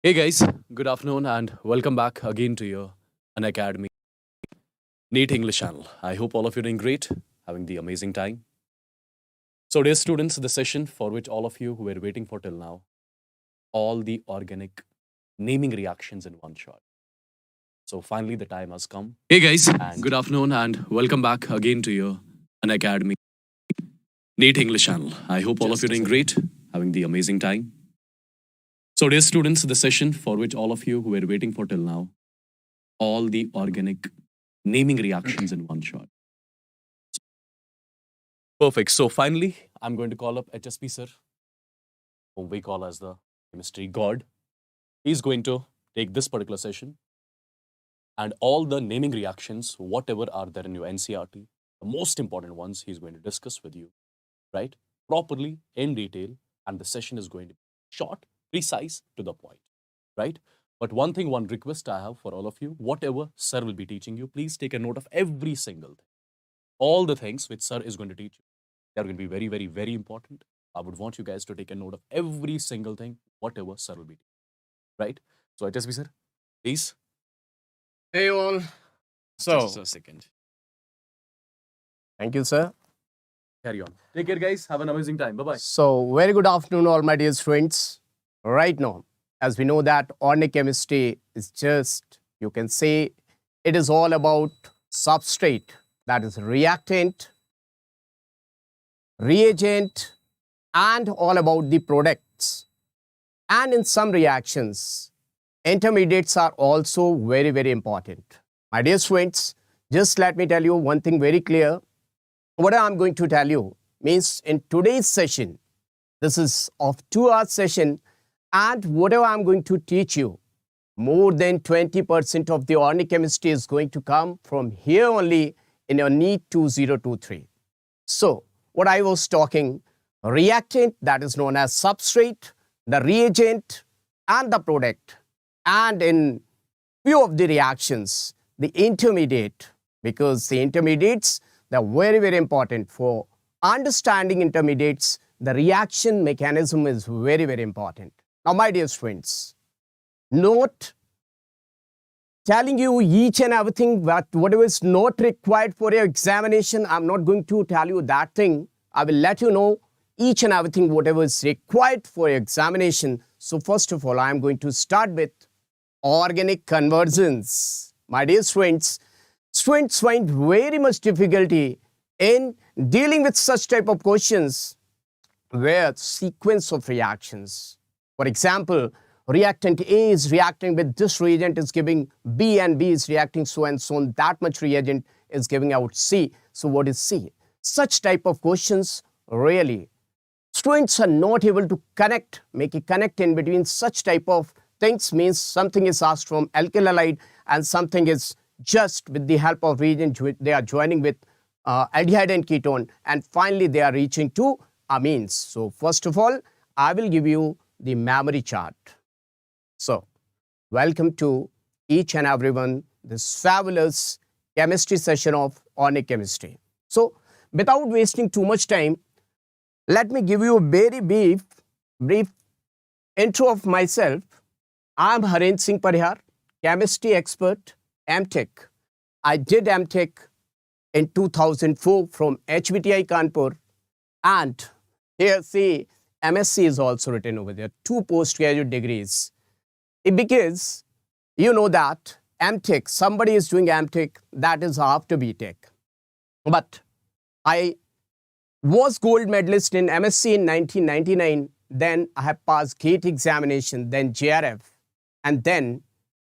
Hey guys, good afternoon and welcome back again to your Unacademy NEET English channel. I hope all of you are doing great, having the amazing time. So dear students, the session for which all of you who were waiting for till now, all the organic naming reactions in one shot. So finally the time has come. Hey guys, good afternoon and welcome back again to your Unacademy NEET English channel. I hope all of you are doing great, having the amazing time. So dear students, the session for which all of you who were waiting for till now, all the organic naming reactions in one shot. Perfect. So finally, I'm going to call up HSP sir, whom we call as the chemistry god. He's going to take this particular session and all the naming reactions, whatever are there in your NCERT, the most important ones he's going to discuss with you, right? Properly, in detail, and the session is going to be short, precise, to the point, right? But one request I have for all of you, whatever sir will be teaching you, please take a note of every single thing. All the things which sir is going to teach you, they're going to be very, very, very important. I would want you guys to take a note of every single thing, whatever sir will be teaching, right? So HSP sir, please. Hey all. So, Just a second. thank you, sir. Carry on. Take care, guys. Have an amazing time. Bye-bye. So, very good afternoon, all my dear students. Right now, as we know that organic chemistry is just, you can say, it is all about substrate, that is reactant, reagent, and all about the products. And in some reactions, intermediates are also very, very important. My dear students, just let me tell you one thing very clear. What I'm going to tell you means in today's session, this is of 2-hour session, and whatever I'm going to teach you, more than 20% of the organic chemistry is going to come from here only in your NEET 2023. So, what I was talking, reactant, that is known as substrate, the reagent, and the product. And in few of the reactions, the intermediate, because the intermediates, they're very, very important. For understanding intermediates, the reaction mechanism is very, very important. Now, my dear students, note telling you each and everything, whatever is not required for your examination, I'm not going to tell you that thing. I will let you know each and everything, whatever is required for your examination. So, first of all, I'm going to start with organic conversions. My dear students find very much difficulty in dealing with such type of questions where sequence of reactions. For example, reactant A is reacting with this reagent is giving B, and B is reacting so and so, and that much reagent is giving out C. So what is C? Such type of questions, really, students are not able to connect, make a connect in between such type of things. Means something is asked from alkyl halide and something is just with the help of reagent, they are joining with aldehyde and ketone, and finally they are reaching to amines. So first of all, I will give you the memory chart. So welcome to each and everyone, this fabulous chemistry session of organic chemistry. So without wasting too much time, let me give you a very brief intro of myself. I'm Harendra Singh Parihar, chemistry expert, MTech. I did MTech in 2004 from HBTI Kanpur, and here see MSc is also written over there, 2 postgraduate degrees. Because you know that MTech, somebody is doing MTech, that is after BTech. But I was gold medalist in MSc in 1999, then I have passed GATE examination, then JRF, and then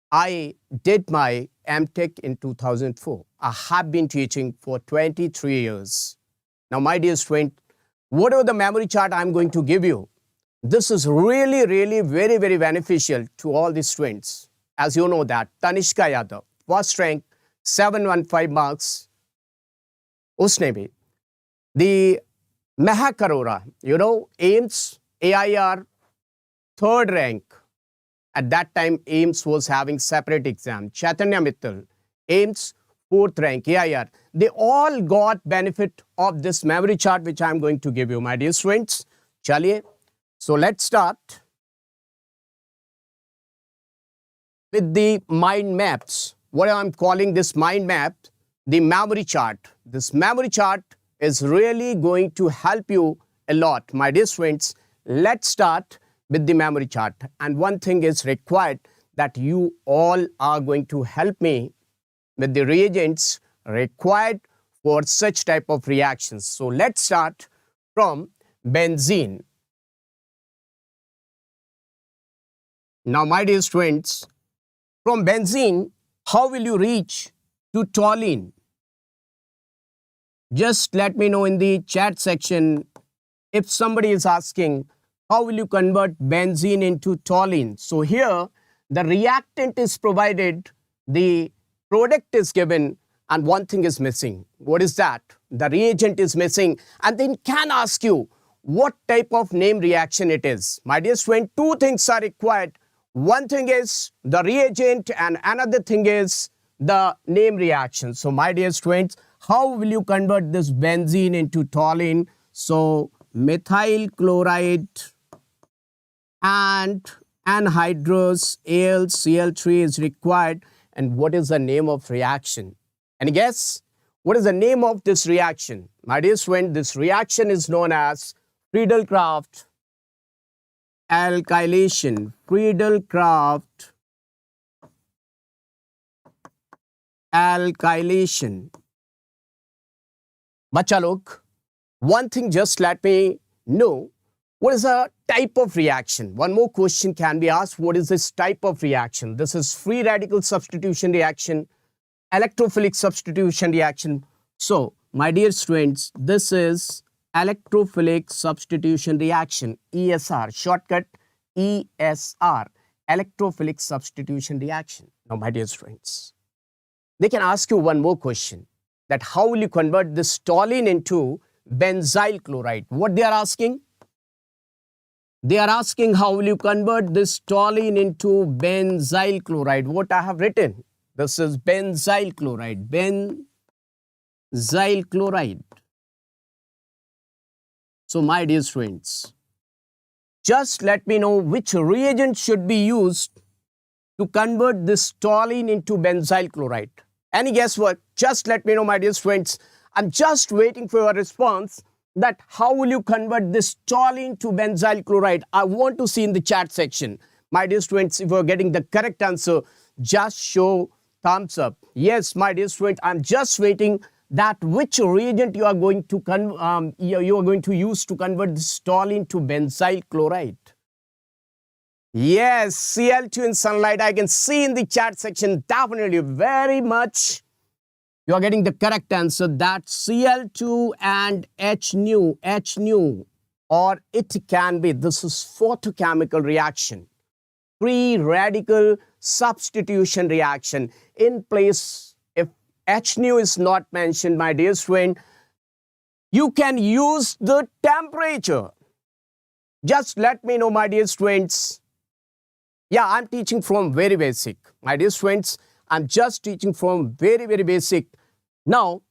I did my MTech in 2004. I have been teaching for 23 years. Now, my dear student, whatever the memory chart I'm going to give you, this is really, really very, very beneficial to all the students. As you know that, Tanishka Yadav, first rank, 715 marks. Usne bhi. The Mehak Arora, you know, AIMS, AIR, 3rd rank. At that time, AIMS was having separate exam. Chaitanya Mittal, AIMS, 4th rank, AIR. They all got benefit of this memory chart which I am going to give you, my dear students. Chaliye. So let's start. with the mind maps. What I'm calling this mind map, the memory chart. This memory chart is really going to help you a lot. My dear students, let's start with the memory chart. And one thing is required, that you all are going to help me with the reagents required for such type of reactions. So let's start from benzene. Now, my dear students, from benzene, how will you reach to toluene? Just let me know in the chat section if somebody is asking, how will you convert benzene into toluene? So here, the reactant is provided, the product is given, and one thing is missing. What is that? The reagent is missing, and then can ask you what type of name reaction it is. My dear student, two things are required. One thing is the reagent, and another thing is the name reaction. So my dear students, how will you convert this benzene into toluene? So methyl chloride and anhydrous AlCl3 is required. And what is the name of reaction? Any guess? What is the name of this reaction? My dear student, this reaction is known as Friedel-Crafts alkylation. Friedel-Crafts alkylation. Bacha log, one thing just let me know, what is a type of reaction? One more question can be asked, what is this type of reaction? This is free radical substitution reaction, electrophilic substitution reaction. So, my dear students, this is electrophilic substitution reaction, ESR, shortcut ESR, electrophilic substitution reaction. Now, my dear students, they can ask you one more question, that how will you convert this toluene into benzyl chloride? What they are asking? They are asking how will you convert this toluene into benzyl chloride? What I have written, this is benzyl chloride, benzyl chloride. So my dear students, just let me know which reagent should be used to convert this toluene into benzyl chloride. Any guesswork? Just let me know, my dear students. I'm just waiting for your response, that how will you convert this toluene to benzyl chloride? I want to see in the chat section. My dear students, if you're getting the correct answer, just show thumbs up. Yes, my dear student, I'm just waiting that which reagent you are going to use to convert this toluene to benzyl chloride. Yes, Cl2 in sunlight. I can see in the chat section, definitely very much. You are getting the correct answer, that Cl2 and H or it can be, this is photochemical reaction, free radical substitution reaction. In place, if H is not mentioned, my dear student, you can use the temperature. Just let me know, my dear students. Yeah, I'm teaching from very basic. My dear students, I'm just teaching from very basic. Now,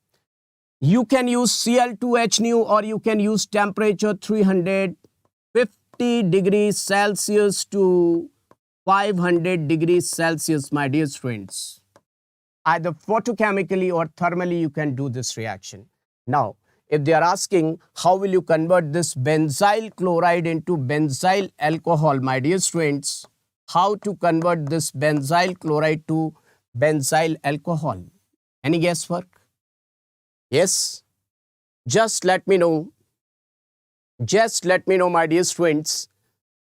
you can use Cl2H or you can use temperature 350 degrees Celsius to 500 degrees Celsius, my dear students. Either photochemically or thermally you can do this reaction. Now, if they are asking how will you convert this benzyl chloride into benzyl alcohol, my dear students, how to convert this benzyl chloride to benzyl alcohol? Any guesswork? Yes? Just let me know. Just let me know, my dear students,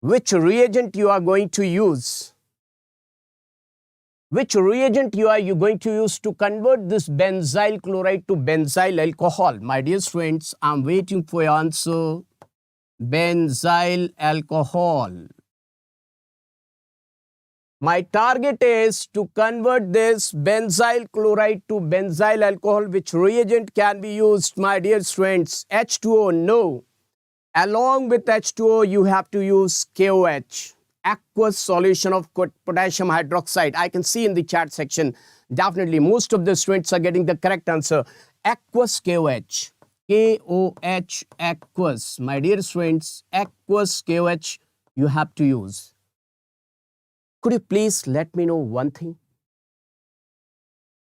which reagent you are going to use. Which reagent you are going to use to convert this benzyl chloride to benzyl alcohol? My dear students, I'm waiting for your answer. Benzyl alcohol. My target is to convert this benzyl chloride to benzyl alcohol. Which reagent can be used, my dear students? H2O, no. Along with H2O, you have to use KOH, aqueous solution of potassium hydroxide. I can see in the chat section, definitely most of the students are getting the correct answer. Aqueous KOH, KOH, aqueous. My dear students, aqueous KOH you have to use. Could you please let me know one thing?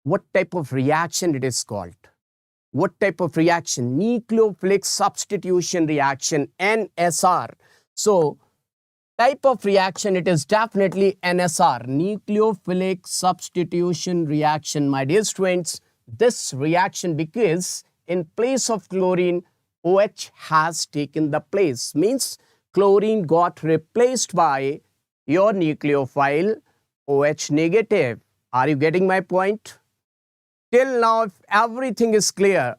What type of reaction it is called? What type of reaction? Nucleophilic substitution reaction, NSR. So, type of reaction, it is definitely NSR, nucleophilic substitution reaction, my dear students. This reaction, because in place of chlorine, OH has taken the place. Means chlorine got replaced by your nucleophile OH negative. Are you getting my point? Till now, if everything is clear.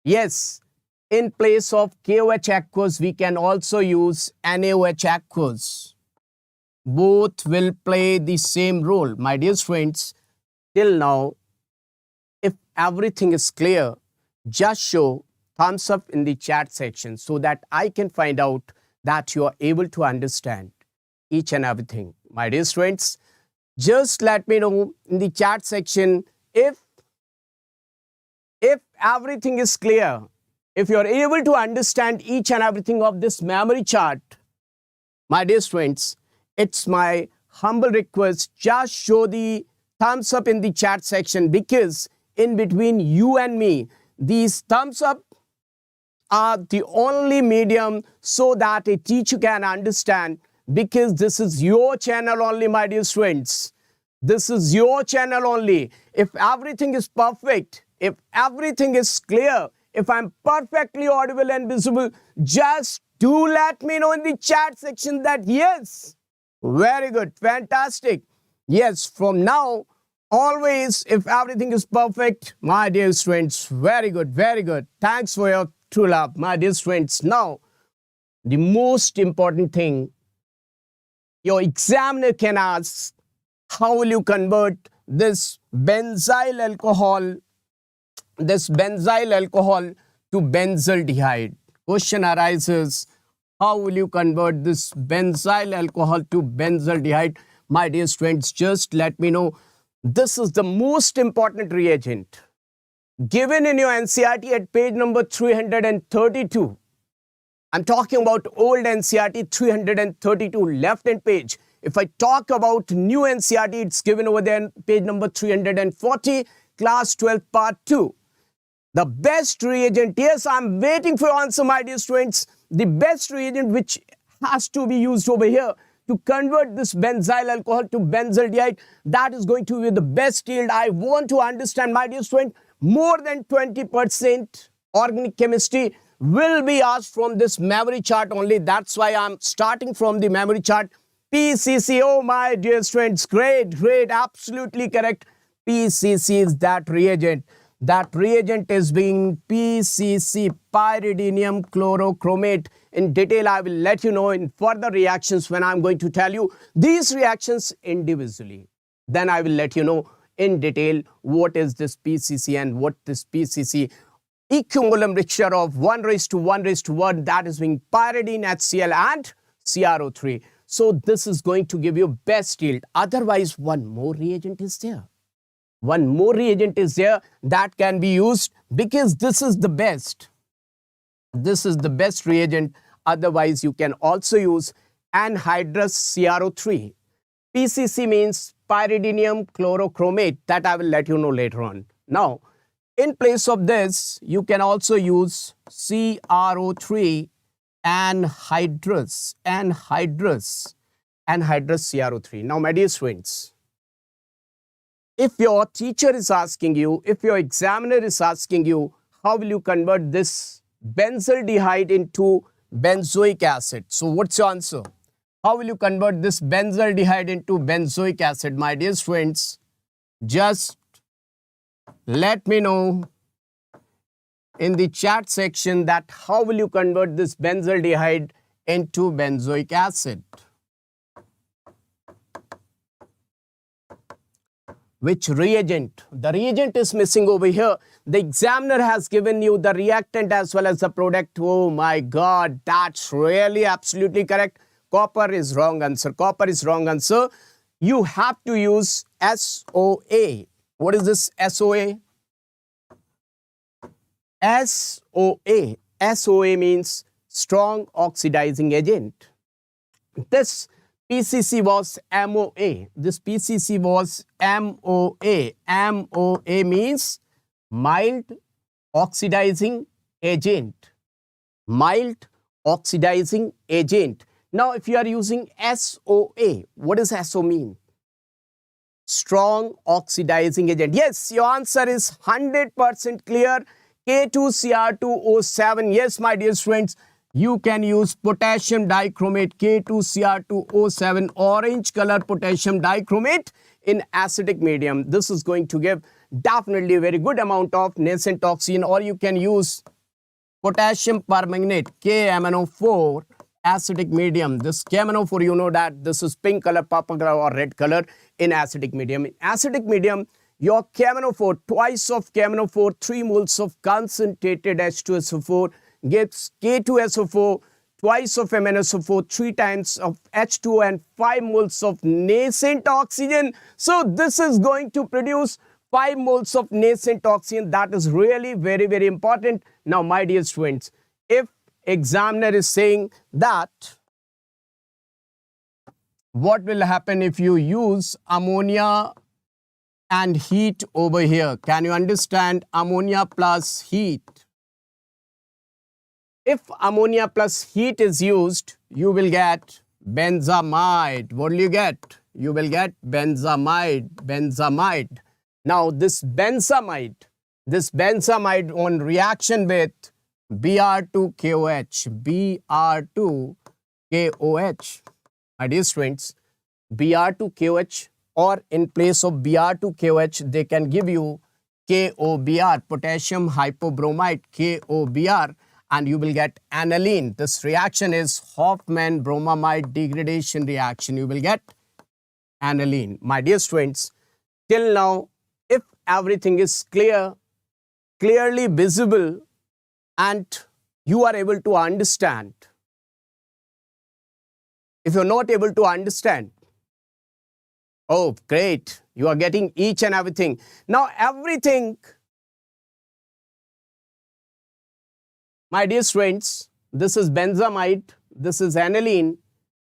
Yes, in place of KOH aqueous, we can also use NaOH aqueous. Both will play the same role. My dear friends, till now, if everything is clear, just show thumbs up in the chat section so that I can find out that you are able to understand each and everything. My dear friends, just let me know in the chat section if everything is clear, if you are able to understand each and everything of this memory chart. My dear friends, it's my humble request, just show the thumbs up in the chat section, because in between you and me, these thumbs up are the only medium so that a teacher can understand, because this is your channel only, my dear friends. This is your channel only. If everything is perfect, if everything is clear, if I'm perfectly audible and visible, just do let me know in the chat section that yes. Very good, fantastic. Yes, from now, always, if everything is perfect, my dear friends, very good, very good. Thanks for your true love, my dear friends. Now, the most important thing, your examiner can ask, how will you convert this benzyl alcohol to benzaldehyde? Question arises, how will you convert this benzyl alcohol to benzaldehyde? My dear friends, just let me know. This is the most important reagent given in your NCERT at page number 332. I'm talking about old NCERT 332, left-hand page. If I talk about new NCERT, it's given over there, page number 340, class 12, part 2. The best reagent, yes, I'm waiting for your answer, my dear students. The best reagent which has to be used over here to convert this benzyl alcohol to benzaldehyde, that is going to be the best yield. I want to understand, my dear student, more than 20% organic chemistry will be asked from this memory chart only. That's why I'm starting from the memory chart. PCC, oh my dear students, great, great, absolutely correct. PCC is that reagent. That reagent is being PCC, pyridinium chlorochromate. In detail, I will let you know in further reactions when I'm going to tell you these reactions individually. Then I will let you know in detail what is this PCC and what this PCC equimolar mixture of 1:1:1, that is being pyridine HCl and CrO3. So this is going to give you best yield. Otherwise, one more reagent is there. One more reagent is there that can be used, because this is the best. This is the best reagent. Otherwise, you can also use anhydrous CrO3. PCC means pyridinium chlorochromate. That I will let you know later on. Now, in place of this, you can also use CrO3 anhydrous CrO3. Now, my dear students, if your teacher is asking you, if your examiner is asking you, how will you convert this benzaldehyde into benzoic acid? So what's your answer? How will you convert this benzaldehyde into benzoic acid? My dear friends, just let me know in the chat section that how will you convert this benzaldehyde into benzoic acid? Which reagent? The reagent is missing over here. The examiner has given you the reactant as well as the product. Oh my God, that's really absolutely correct. Copper is wrong answer. Copper is wrong answer. You have to use SOA. What is this SOA? SOA means strong oxidizing agent. This PCC was MOA. This PCC was MOA. MOA means mild oxidizing agent. Mild oxidizing agent. Now, if you are using SOA, what does SO mean? Strong oxidizing agent. Yes, your answer is 100% clear. K2Cr2O7. Yes, my dear students, you can use potassium dichromate, K2Cr2O7, orange color potassium dichromate in acidic medium. This is going to give definitely a very good amount of nascent oxygen, or you can use potassium permanganate, KMnO4, acidic medium. This KMnO4, you know that this is pink color, purple color, or red color in acidic medium. In acidic medium, your KMnO4, twice of KMnO4, 3 moles of concentrated H2SO4 gives K2SO4, twice of MnSO4, 3 times of H2O, and 5 moles of nascent oxygen. So this is going to produce 5 moles of nascent oxygen. That is really very, very important. Now, my dear students, if examiner is saying that, what will happen if you use ammonia and heat over here? Can you understand ammonia plus heat? If ammonia plus heat is used, you will get benzamide. What will you get? You will get benzamide. Now, this benzamide on reaction with Br2KOH, my dear students, Br2KOH, or in place of Br2KOH, they can give you KOBr, potassium hypobromite, KOBr, and you will get aniline. This reaction is Hoffmann bromamide degradation reaction. You will get aniline. My dear students, till now, if everything is clearly visible, and you are able to understand, if you're not able to understand, oh, great, you are getting each and everything. Now, everything, my dear students, this is benzamide, this is aniline,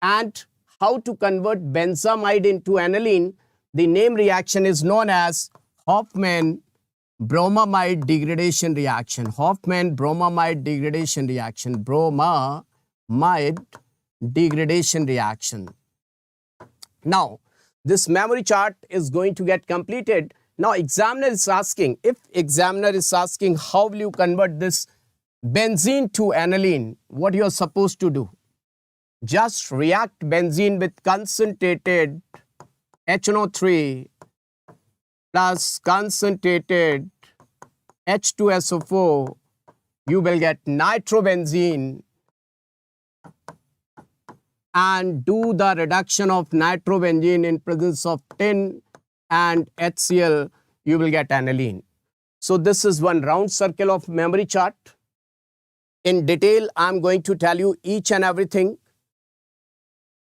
and how to convert benzamide into aniline, the name reaction is known as Hoffmann bromamide degradation reaction. Hoffmann bromamide degradation reaction. Bromamide degradation reaction. Now, this memory chart is going to get completed. Now, examiner is asking, if examiner is asking how will you convert this benzene to aniline, what you are supposed to do? Just react benzene with concentrated HNO3 plus concentrated H2SO4, you will get nitrobenzene, and do the reduction of nitrobenzene in presence of tin and HCl, you will get aniline. So this is one round circle of memory chart. In detail, I'm going to tell you each and everything,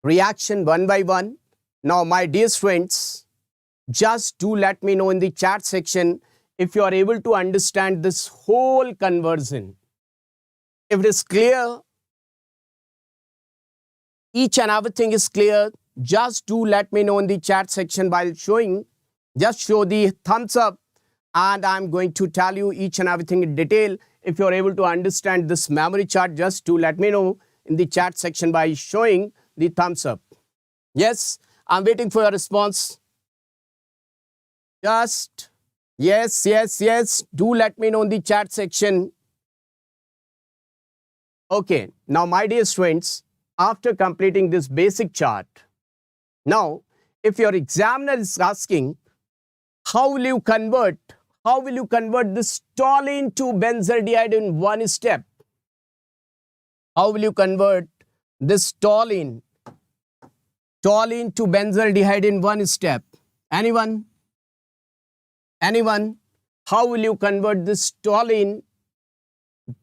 reaction one by one. Now, my dear friends, just do let me know in the chat section if you are able to understand this whole conversion. If it is clear, each and everything is clear, just do let me know in the chat section while showing. Just show the thumbs up, and I'm going to tell you each and everything in detail. If you are able to understand this memory chart, just do let me know in the chat section by showing the thumbs up. Yes, I'm waiting for your response. Just yes, do let me know in the chat section. Okay, now my dear students, after completing this basic chart, now if your examiner is asking how will you convert this toluene to benzaldehyde in one step? How will you convert this toluene to benzaldehyde in one step? Anyone? How will you convert this toluene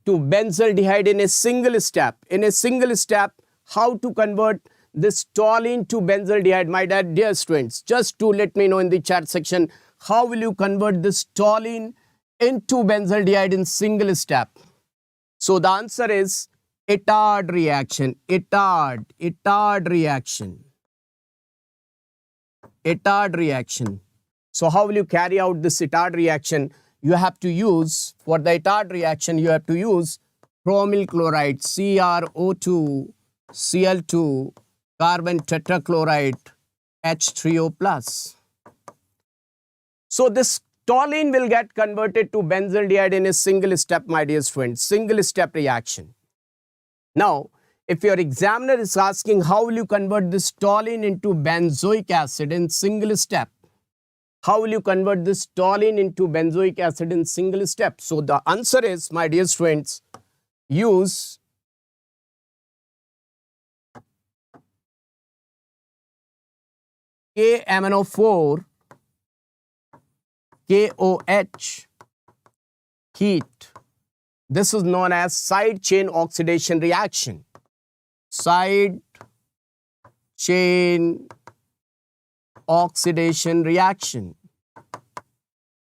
to benzaldehyde in a single step? In a single step, how to convert this toluene to benzaldehyde? My dear students, just to let me know in the chat section, how will you convert this toluene into benzaldehyde in single step? So the answer is Itard reaction. Itard reaction. Itard reaction. So how will you carry out this Itard reaction? You have to use, for the Itard reaction, you have to use bromyl chloride, CrO2, Cl2, carbon tetrachloride, H3O plus. So this toluene will get converted to benzaldehyde in a single step, my dear friends, single step reaction. Now, if your examiner is asking how will you convert this toluene into benzoic acid in single step, how will you convert this toluene into benzoic acid in single step? So the answer is, my dear friends, use KMnO4 KOH heat. This is known as side chain oxidation reaction. Side chain oxidation reaction.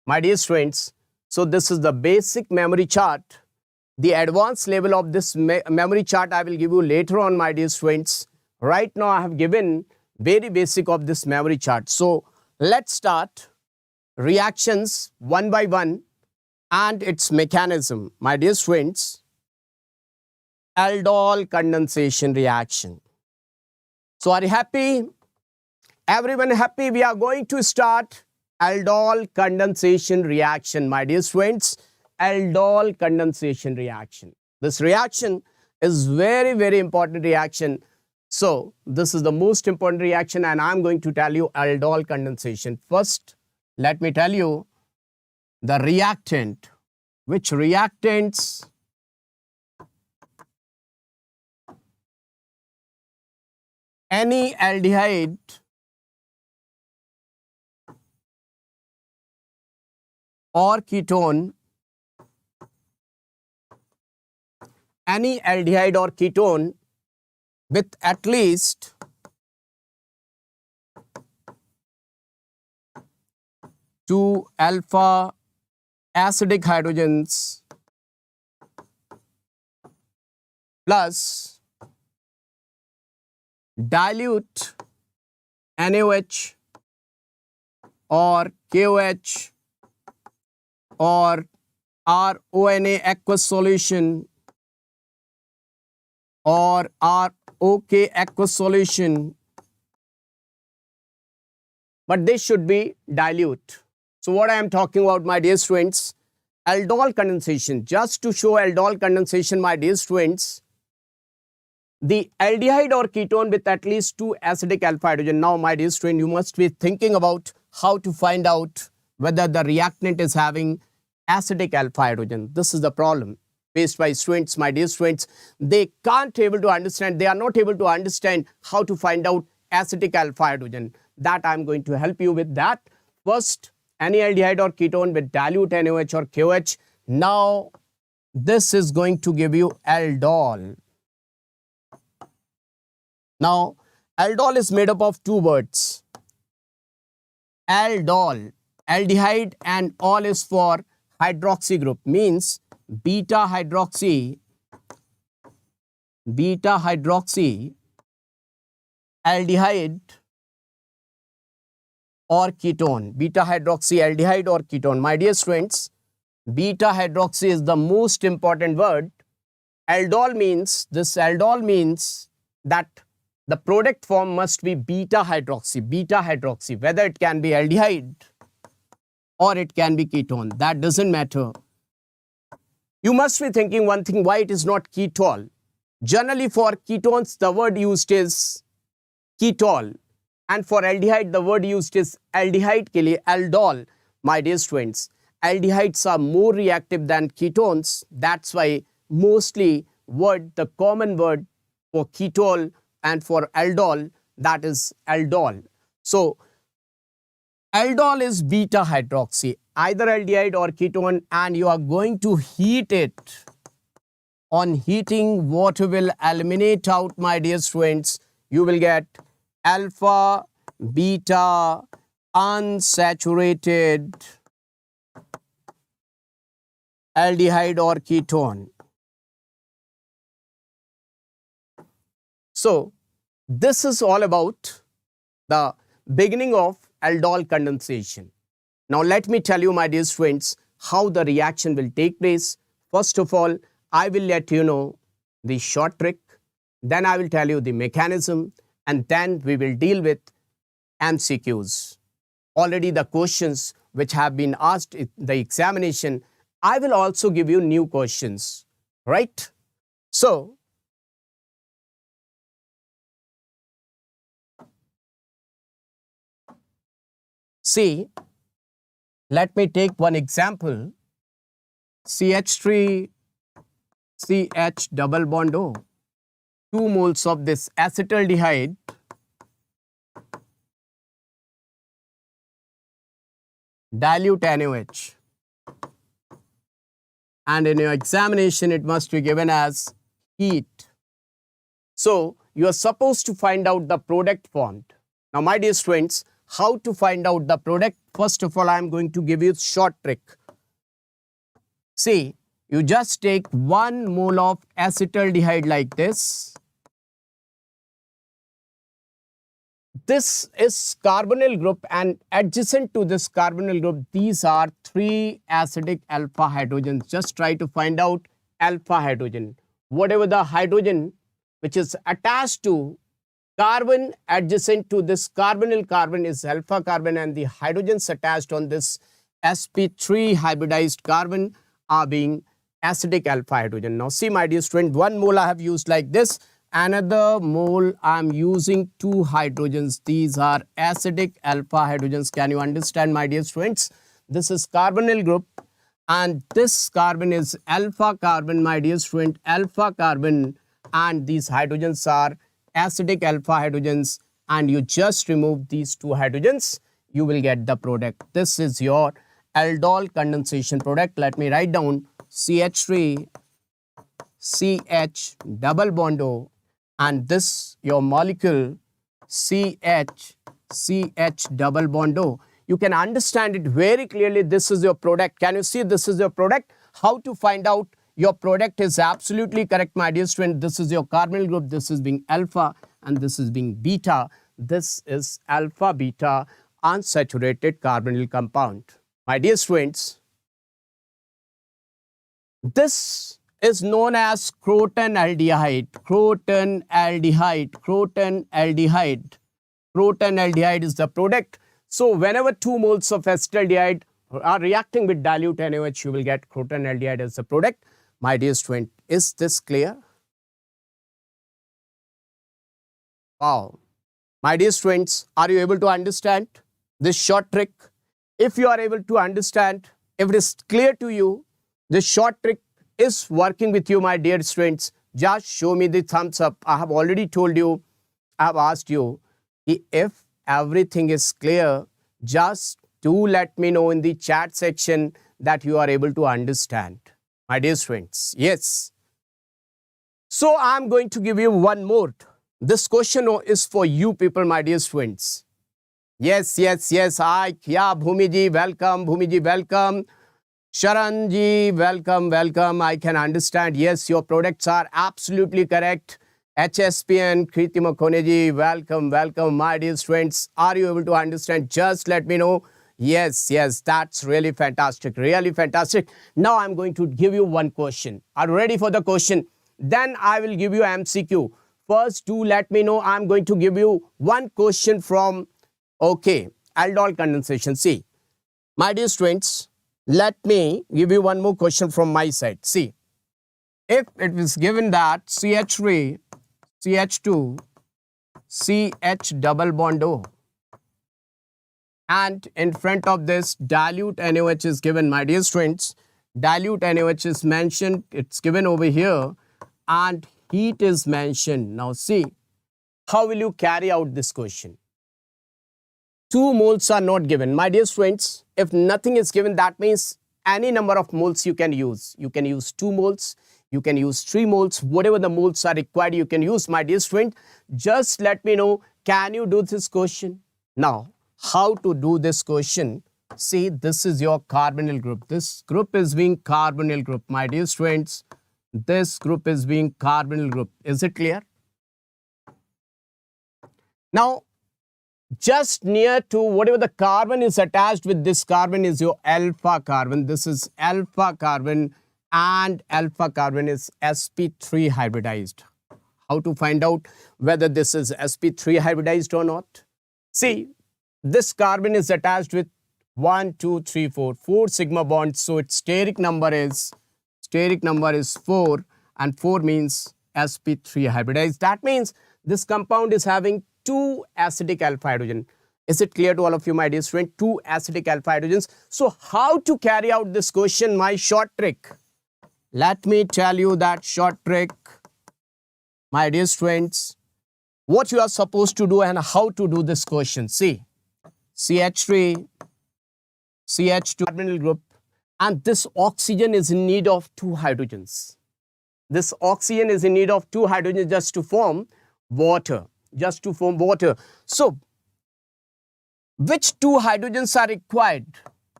My dear friends, so this is the basic memory chart. The advanced level of this memory chart I will give you later on, my dear friends. Right now I have given very basic of this memory chart. So let's start reactions one by one and its mechanism. My dear friends, aldol condensation reaction. So are you happy? Everyone happy? We are going to start aldol condensation reaction, my dear friends. Aldol condensation reaction. This reaction is very, very important reaction. So this is the most important reaction and I'm going to tell you aldol condensation. First, let me tell you the reactant. Which reactants any aldehyde or ketone, any aldehyde or ketone with at least two alpha acidic hydrogens plus dilute NaOH or KOH or RONA aqueous solution or ROK aqueous solution, but this should be dilute. So what I am talking about, my dear students, aldol condensation. Just to show aldol condensation, my dear students, the aldehyde or ketone with at least two acidic alpha hydrogen. Now, my dear student, you must be thinking about how to find out whether the reactant is having acidic alpha hydrogen. This is the problem faced by students, my dear students. They can't able to understand, they are not able to understand how to find out acidic alpha hydrogen. That I'm going to help you with that. First, any aldehyde or ketone with dilute NaOH or KOH. Now, this is going to give you aldol. Now, aldol is made up of two words. Aldol, aldehyde, and all is for hydroxy group, means beta hydroxy aldehyde or ketone, beta hydroxy aldehyde or ketone. My dear students, beta hydroxy is the most important word. Aldol means, this aldol means that the product form must be beta hydroxy, whether it can be aldehyde or it can be ketone, that doesn't matter. You must be thinking one thing, why it is not ketol? Generally for ketones, the word used is ketol. And for aldehyde, the word used is aldehyde ke liye aldol. My dear students, aldehydes are more reactive than ketones. That's why mostly the common word for ketol and for aldol, that is aldol. So, aldol is beta hydroxy, either aldehyde or ketone, and you are going to heat it. On heating, water will eliminate out, my dear students. You will get alpha, beta, unsaturated aldehyde or ketone. So, this is all about the beginning of aldol condensation. Now let me tell you, my dear students, how the reaction will take place. First of all, I will let you know the short trick, then I will tell you the mechanism, and then we will deal with MCQs. Already the questions which have been asked in the examination, I will also give you new questions, right? So, see, let me take one example. CH3 CH double bond O. 2 moles of this acetaldehyde dilute NaOH. And in your examination, it must be given as heat. So, you are supposed to find out the product formed. Now, my dear students, how to find out the product? First of all, I am going to give you a short trick. See, you just take 1 mole of acetaldehyde like this. This is carbonyl group, and adjacent to this carbonyl group, these are 3 acidic alpha hydrogens. Just try to find out alpha hydrogen. Whatever the hydrogen which is attached to carbon adjacent to this carbonyl carbon is alpha carbon, and the hydrogens attached on this sp3 hybridized carbon are being acidic alpha hydrogen. Now see, my dear student, 1 mole I have used like this. Another mole I am using 2 hydrogens. These are acidic alpha hydrogens. Can you understand, my dear students? This is carbonyl group, and this carbon is alpha carbon, my dear student, alpha carbon, and these hydrogens are acidic alpha hydrogens, and you just remove these 2 hydrogens, you will get the product. This is your aldol condensation product. Let me write down CH3 CH double bond O, and this your molecule CH double bond O. You can understand it very clearly. This is your product. Can you see this is your product? How to find out your product is absolutely correct, my dear student. This is your carbonyl group. This is being alpha, and this is being beta. This is alpha beta unsaturated carbonyl compound. My dear students, this is known as croton aldehyde. Croton aldehyde. Croton aldehyde. Croton aldehyde is the product. So whenever 2 moles of acetaldehyde are reacting with dilute NaOH, you will get croton aldehyde as the product. My dear student, is this clear? Wow. My dear students, are you able to understand this short trick? If you are able to understand, if it is clear to you, this short trick is working with you, my dear students, just show me the thumbs up. I have already told you, I have asked you, if everything is clear, just do let me know in the chat section that you are able to understand, my dear students. Yes. So I am going to give you one more. This question is for you people, my dear students. Yes. Yeah, Bhumi ji, welcome. Bhumi ji, welcome. Sharan ji, welcome. I can understand. Yes, your products are absolutely correct. HSP and Kritima Kone ji, welcome, my dear students. Are you able to understand? Just let me know. Yes, that's really fantastic. Now I'm going to give you one question. Are you ready for the question? Then I will give you MCQ. First, do let me know. I'm going to give you one question from, aldol condensation. See, my dear students, let me give you one more question from my side. See, if it is given that CH3, CH2, CH double bond O, and in front of this dilute NaOH is given, my dear students, dilute NaOH is mentioned, it's given over here, and heat is mentioned. Now see, how will you carry out this question? 2 moles are not given. My dear students, if nothing is given, that means any number of moles you can use. You can use 2 moles, you can use 3 moles, whatever the moles are required, you can use, my dear student. Just let me know, can you do this question? Now, how to do this question? See, this is your carbonyl group. This group is being carbonyl group, my dear students. This group is being carbonyl group. Is it clear? Now, just near to whatever the carbon is attached with this carbon is your alpha carbon. This is alpha carbon, and alpha carbon is sp3 hybridized. How to find out whether this is sp3 hybridized or not? See, this carbon is attached with 1, 2, 3, 4 sigma bonds. So its steric number is 4, and 4 means sp3 hybridized. That means this compound is having 2 acidic alpha hydrogen. Is it clear to all of you, my dear student? 2 acidic alpha hydrogens. So how to carry out this question? My short trick. Let me tell you that short trick, my dear students, what you are supposed to do and how to do this question. See, CH3, CH2 carbonyl group, and this oxygen is in need of 2 hydrogens. This oxygen is in need of 2 hydrogens just to form water. So, which 2 hydrogens are required?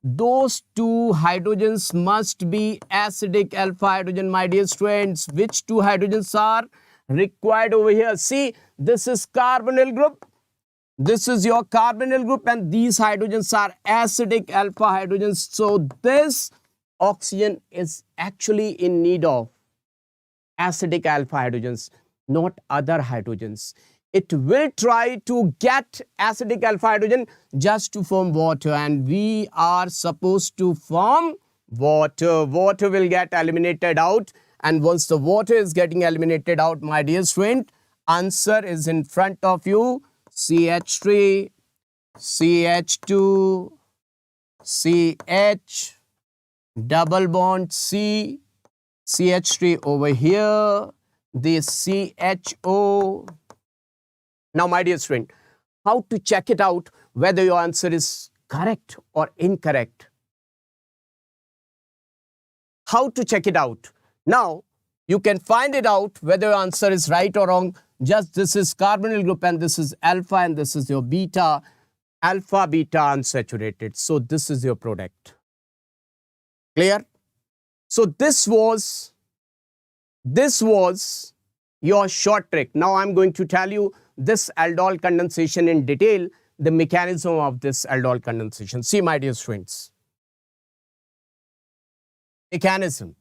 Those 2 hydrogens must be acidic alpha hydrogen, my dear students. Which 2 hydrogens are required over here? See, this is carbonyl group. This is your carbonyl group, and these hydrogens are acidic alpha hydrogens. So this oxygen is actually in need of acidic alpha hydrogens, not other hydrogens. It will try to get acidic alpha hydrogen just to form water, and we are supposed to form water. Water will get eliminated out, and once the water is getting eliminated out, my dear student, answer is in front of you. CH3, CH2, CH, double bond C, CH3 over here, this CHO. Now, my dear student, how to check it out whether your answer is correct or incorrect? How to check it out? Now, you can find it out whether your answer is right or wrong. Just this is carbonyl group, and this is alpha, and this is your beta, alpha, beta unsaturated. So this is your product. Clear? So this was your short trick. Now I'm going to tell you this aldol condensation in detail, the mechanism of this aldol condensation. See, my dear students, mechanism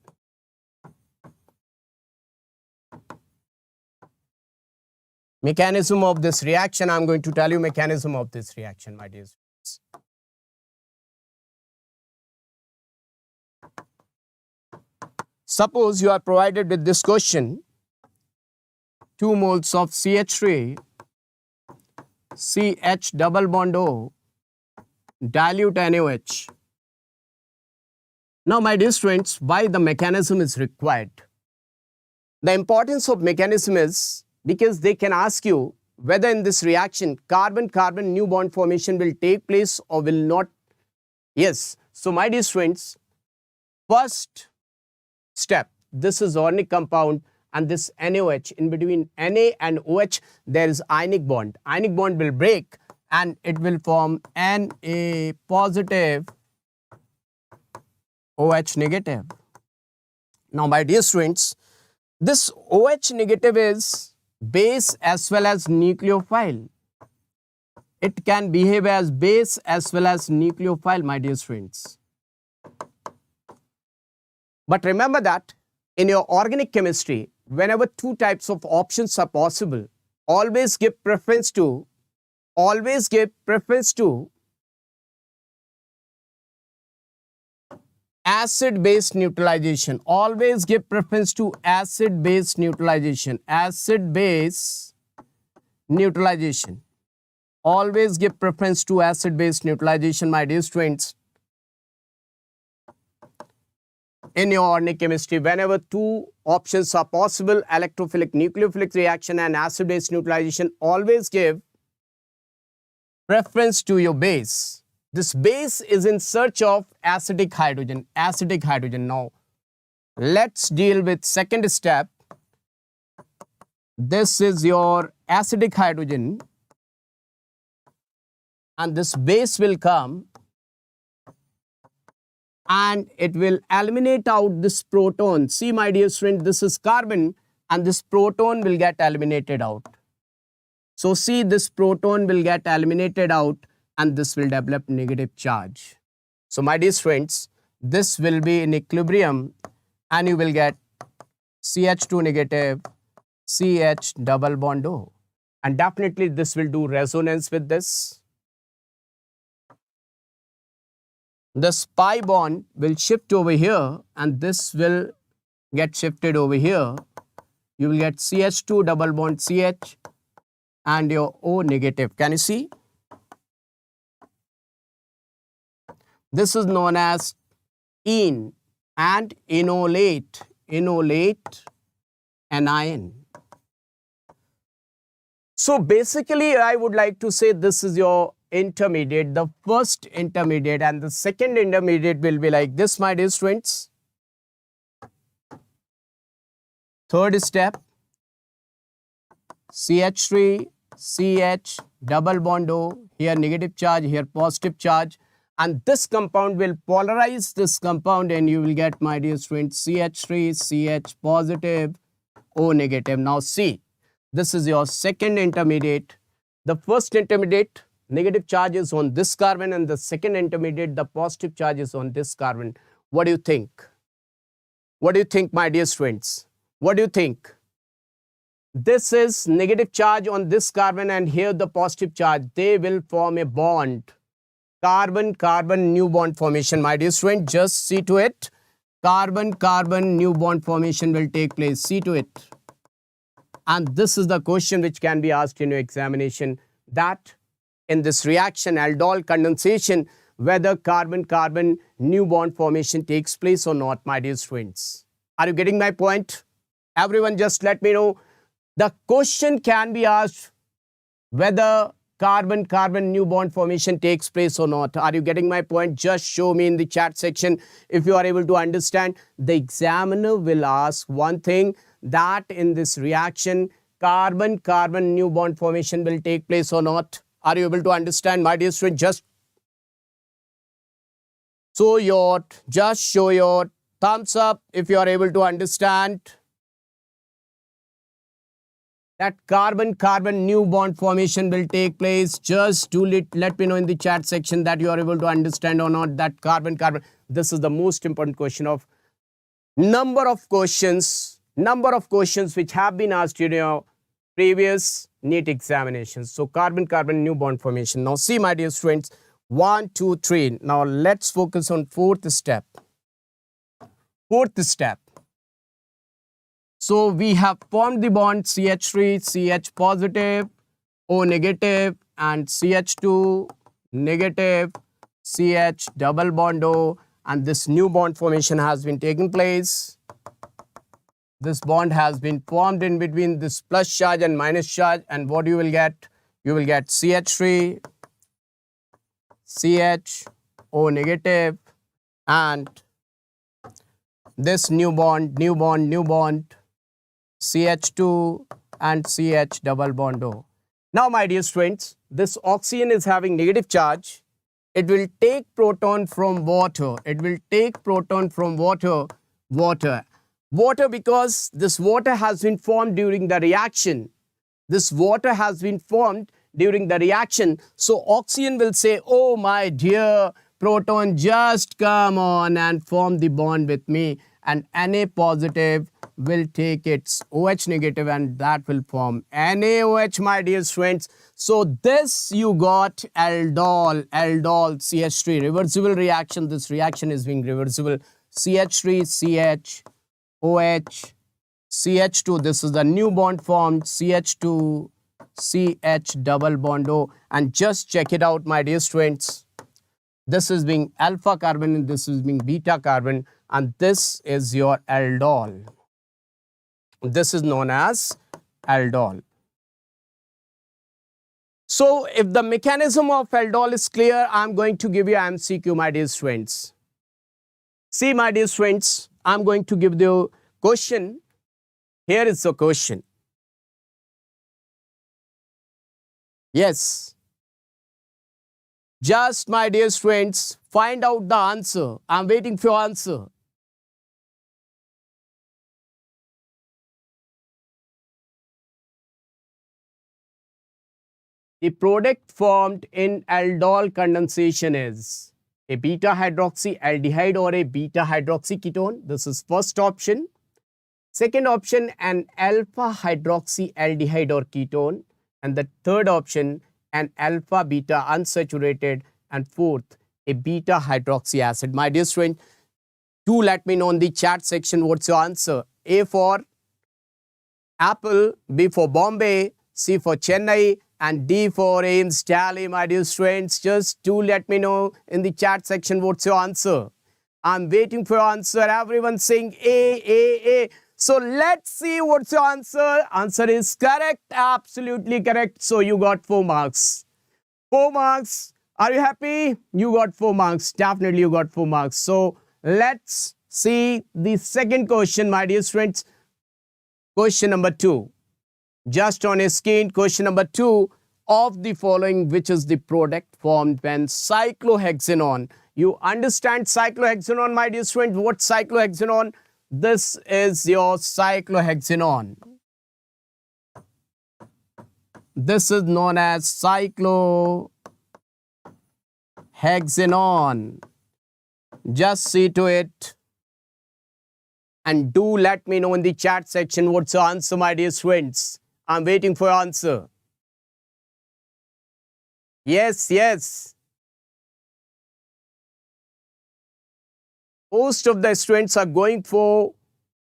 of this reaction. I'm going to tell you mechanism of this reaction, my dear students. Suppose you are provided with this question: 2 moles of CH3, CH double bond O, dilute NaOH. Now, my dear students, why the mechanism is required? The importance of mechanism is because they can ask you whether in this reaction carbon-carbon new bond formation will take place or will not. Yes. So, my dear students, first step, this is organic compound, and this NaOH, in between Na and OH, there is ionic bond. Ionic bond will break and it will form Na positive, OH negative. Now, my dear students, this OH negative is base as well as nucleophile. It can behave as base as well as nucleophile, my dear students. But remember that in your organic chemistry, whenever 2 types of options are possible, always give preference to acid-base neutralization. Always give preference to acid-base neutralization. Acid-base neutralization. Always give preference to acid-base neutralization, my dear students. In your organic chemistry, whenever 2 options are possible, electrophilic, nucleophilic reaction and acid-base neutralization, always give preference to your base. This base is in search of acidic hydrogen. Now, let's deal with second step. This is your acidic hydrogen, and this base will come and it will eliminate out this proton. See, my dear friend, this is carbon, and this proton will get eliminated out. So see, this proton will get eliminated out and this will develop negative charge. So my dear friends, this will be in equilibrium and you will get CH2 negative, CH double bond O. And definitely this will do resonance with this. This pi bond will shift over here and this will get shifted over here. You will get CH2 double bond CH and your O negative. Can you see? This is known as ene and enolate anion. So basically I would like to say this is your intermediate, the first intermediate, and the second intermediate will be like this, my dear students. Third step, CH3, CH, double bond O, here negative charge, here positive charge, and this compound will polarize this compound and you will get, my dear students, CH3, CH positive, O negative. Now see, this is your second intermediate. The first intermediate, negative charge is on this carbon, and the second intermediate, the positive charge is on this carbon. What do you think? What do you think, my dear students? What do you think? This is negative charge on this carbon and here the positive charge. They will form a bond. Carbon-carbon new bond formation, my dear student. Just see to it. Carbon-carbon new bond formation will take place. See to it. And this is the question which can be asked in your examination, that in this reaction, aldol condensation, whether carbon-carbon new bond formation takes place or not, my dear students. Are you getting my point? Everyone just let me know. The question can be asked whether carbon-carbon new bond formation takes place or not. Are you getting my point? Just show me in the chat section if you are able to understand. The examiner will ask one thing, that in this reaction, carbon-carbon new bond formation will take place or not. Are you able to understand, my dear student? Just show your thumbs up if you are able to understand that carbon-carbon new bond formation will take place. Just let me know in the chat section that you are able to understand or not, that carbon-carbon. This is the most important question of number of questions which have been asked in your previous NEET examinations. So carbon-carbon new bond formation. Now see, my dear students, 1, 2, 3. Now let's focus on fourth step. Fourth step. So we have formed the bond CH3, CH positive, O negative, and CH2 negative, CH double bond O, and this new bond formation has been taking place. This bond has been formed in between this plus charge and minus charge, and what you will get? You will get CH3, CH, O negative, and this new bond, CH2 and CH double bond O. Now, my dear students, this oxygen is having negative charge. It will take proton from water. Water, because this water has been formed during the reaction. So oxygen will say, oh my dear proton, just come on and form the bond with me. And Na positive will take its OH negative and that will form NaOH, my dear friends. So this you got aldol, CH3, reversible reaction. This reaction is being reversible. CH3, CH, OH, CH2. This is the new bond formed, CH2, CH double bond O. And just check it out, my dear students. This is being alpha carbon and this is being beta carbon. And this is your aldol. This is known as aldol. So if the mechanism of aldol is clear, I'm going to give you MCQ, my dear students. See, my dear students, I'm going to give the question. Here is the question. Yes. Just, my dear students, find out the answer. I'm waiting for your answer. The product formed in aldol condensation is a beta hydroxy aldehyde or a beta hydroxy ketone. This is first option. Second option, an alpha hydroxy aldehyde or ketone. And the third option, an alpha beta unsaturated. And fourth, a beta hydroxy acid. My dear student, do let me know in the chat section what's your answer. A for Apple, B for Bombay, C for Chennai, and D for Ames, Delhi. My dear students, just do let me know in the chat section what's your answer. I'm waiting for your answer. Everyone saying A. So let's see what's your answer. Answer is correct, absolutely correct. So you got 4 marks. 4 marks. Are you happy? You got 4 marks. Definitely you got 4 marks. So let's see the second question, my dear students. Question number 2. Just on a screen, question number 2. Of the following, which is the product formed when cyclohexanone? You understand cyclohexanone, my dear students? What cyclohexanone? This is your cyclohexanone. This is known as cyclohexanone. Just see to it. And do let me know in the chat section what's your answer, my dear students. I'm waiting for your answer. Yes. Most of the students are going for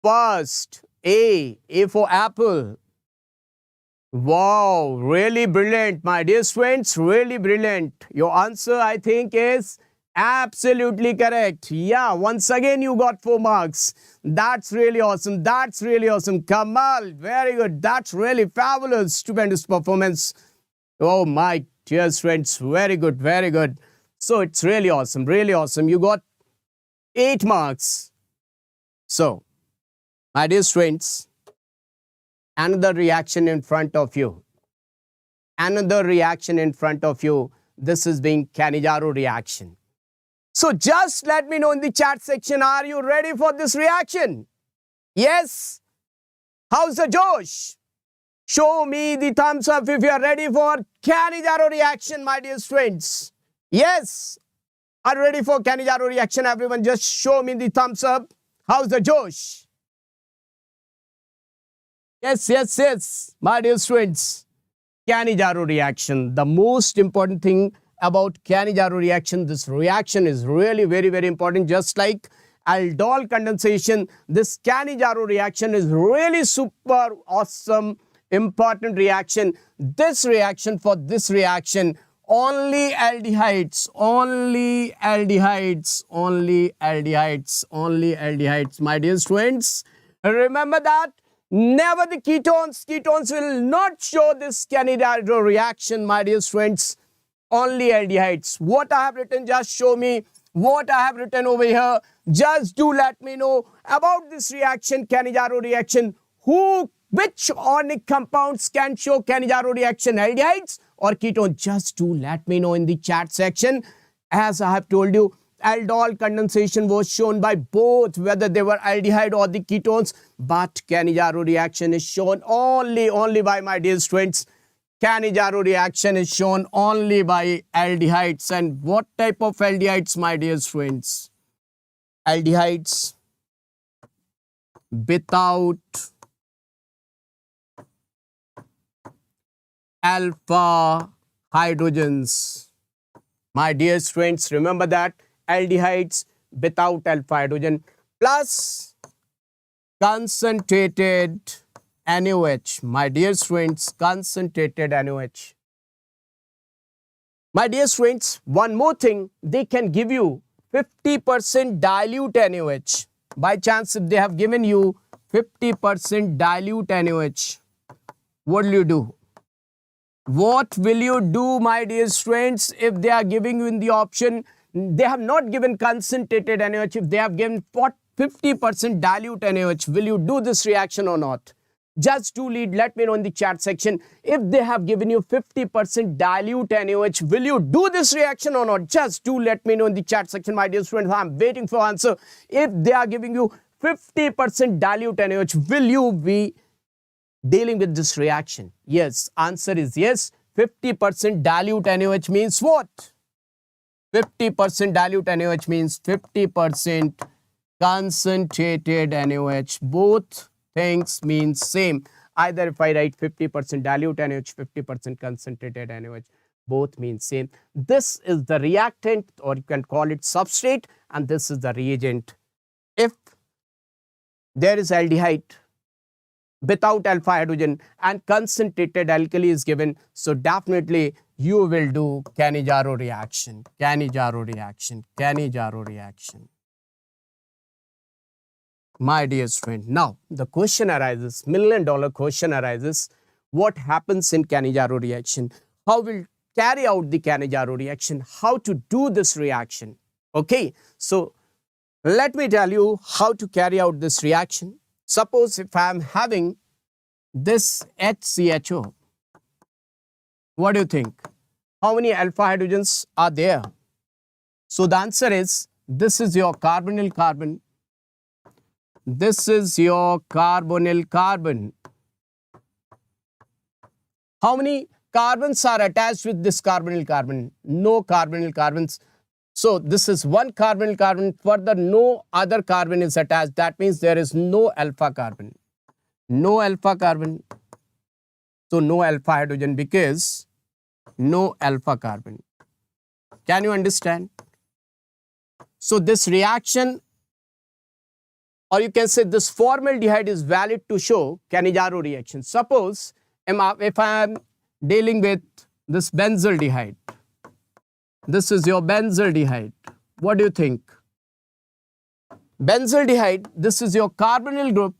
first. A for Apple. Wow, really brilliant, my dear students, really brilliant. Your answer, I think, is absolutely correct. Yeah, once again, you got 4 marks. That's really awesome. That's really awesome. Kamal, very good. That's really fabulous, stupendous performance. Oh, my dear students, very good, very good. So it's really awesome, really awesome. You got 8 marks. So, my dear students, another reaction in front of you. Another reaction in front of you. This is being Cannizzaro reaction. So just let me know in the chat section, are you ready for this reaction? Yes? How's the Josh? Show me the thumbs up if you are ready for Cannizzaro reaction, my dear students. Yes? Are you ready for Cannizzaro reaction? Everyone just show me the thumbs up. How's the Josh? Yes, my dear students. Cannizzaro reaction. The most important thing about Cannizzaro reaction, this reaction is really very, very important. Just like aldol condensation, this Cannizzaro reaction is really super awesome, important reaction. This reaction, for this reaction, only aldehydes, my dear students. Remember that. Never the ketones. Ketones will not show this Cannizzaro reaction, my dear students. Only aldehydes. What I have written, just show me what I have written over here. Just do let me know about this reaction, Cannizzaro reaction. Which organic compounds can show Cannizzaro reaction, aldehydes or ketones? Just do let me know in the chat section. As I have told you, aldol condensation was shown by both, whether they were aldehyde or the ketones. But Cannizzaro reaction is shown only by, my dear students. Cannizzaro reaction is shown only by aldehydes. And what type of aldehydes, my dear students? Aldehydes without alpha hydrogens. My dear students, remember that. Aldehydes without alpha hydrogen plus concentrated NaOH. My dear students, concentrated NaOH. My dear students, one more thing, they can give you 50% dilute NaOH. By chance, if they have given you 50% dilute NaOH, what will you do? What will you do, my dear students, if they are giving you in the option, they have not given concentrated NaOH, if they have given 50% dilute NaOH, will you do this reaction or not? Just do let me know in the chat section. If they have given you 50% dilute NaOH, will you do this reaction or not? Just do let me know in the chat section, my dear students. I'm waiting for answer. If they are giving you 50% dilute NaOH, will you be dealing with this reaction? Yes, answer is yes. 50% dilute NaOH means what? 50% dilute NaOH means 50% concentrated NaOH. Both things mean same. Either if I write 50% dilute NaOH, 50% concentrated NaOH, both mean same. This is the reactant, or you can call it substrate, and this is the reagent. If there is aldehyde without alpha hydrogen and concentrated alkali is given, so definitely you will do Cannizzaro reaction, Cannizzaro reaction, Cannizzaro reaction. My dear friend, now the question arises, $1 million question arises, what happens in Cannizzaro reaction? How will carry out the Cannizzaro reaction? How to do this reaction? Okay, so let me tell you how to carry out this reaction. Suppose if I am having this HCHO, what do you think? How many alpha hydrogens are there? So the answer is, this is your carbonyl carbon. This is your carbonyl carbon. How many carbons are attached with this carbonyl carbon? No carbonyl carbons. So this is one carbonyl carbon, further no other carbon is attached. That means there is no alpha carbon. No alpha carbon. So no alpha hydrogen because no alpha carbon. Can you understand? So this reaction, or you can say this formaldehyde, is valid to show Cannizzaro reaction. Suppose if I am dealing with this benzaldehyde, this is your benzaldehyde. What do you think? Benzaldehyde, this is your carbonyl group,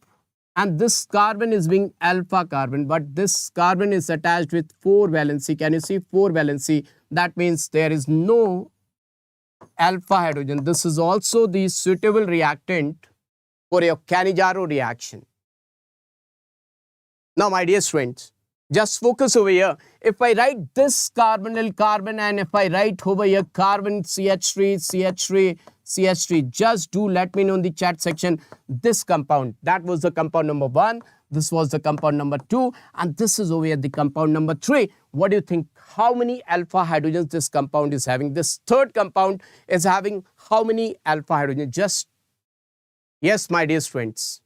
and this carbon is being alpha carbon, but this carbon is attached with 4 valency. Can you see 4 valency? That means there is no alpha hydrogen. This is also the suitable reactant for your Cannizzaro reaction. Now, my dear friends, just focus over here. If I write this carbonyl carbon and if I write over here carbon CH3, CH3, CH3, just do let me know in the chat section this compound. That was the compound number 1. This was the compound number 2. And this is over here the compound number 3. What do you think? How many alpha hydrogens this compound is having? This third compound is having how many alpha hydrogens? Just, yes, my dear friends.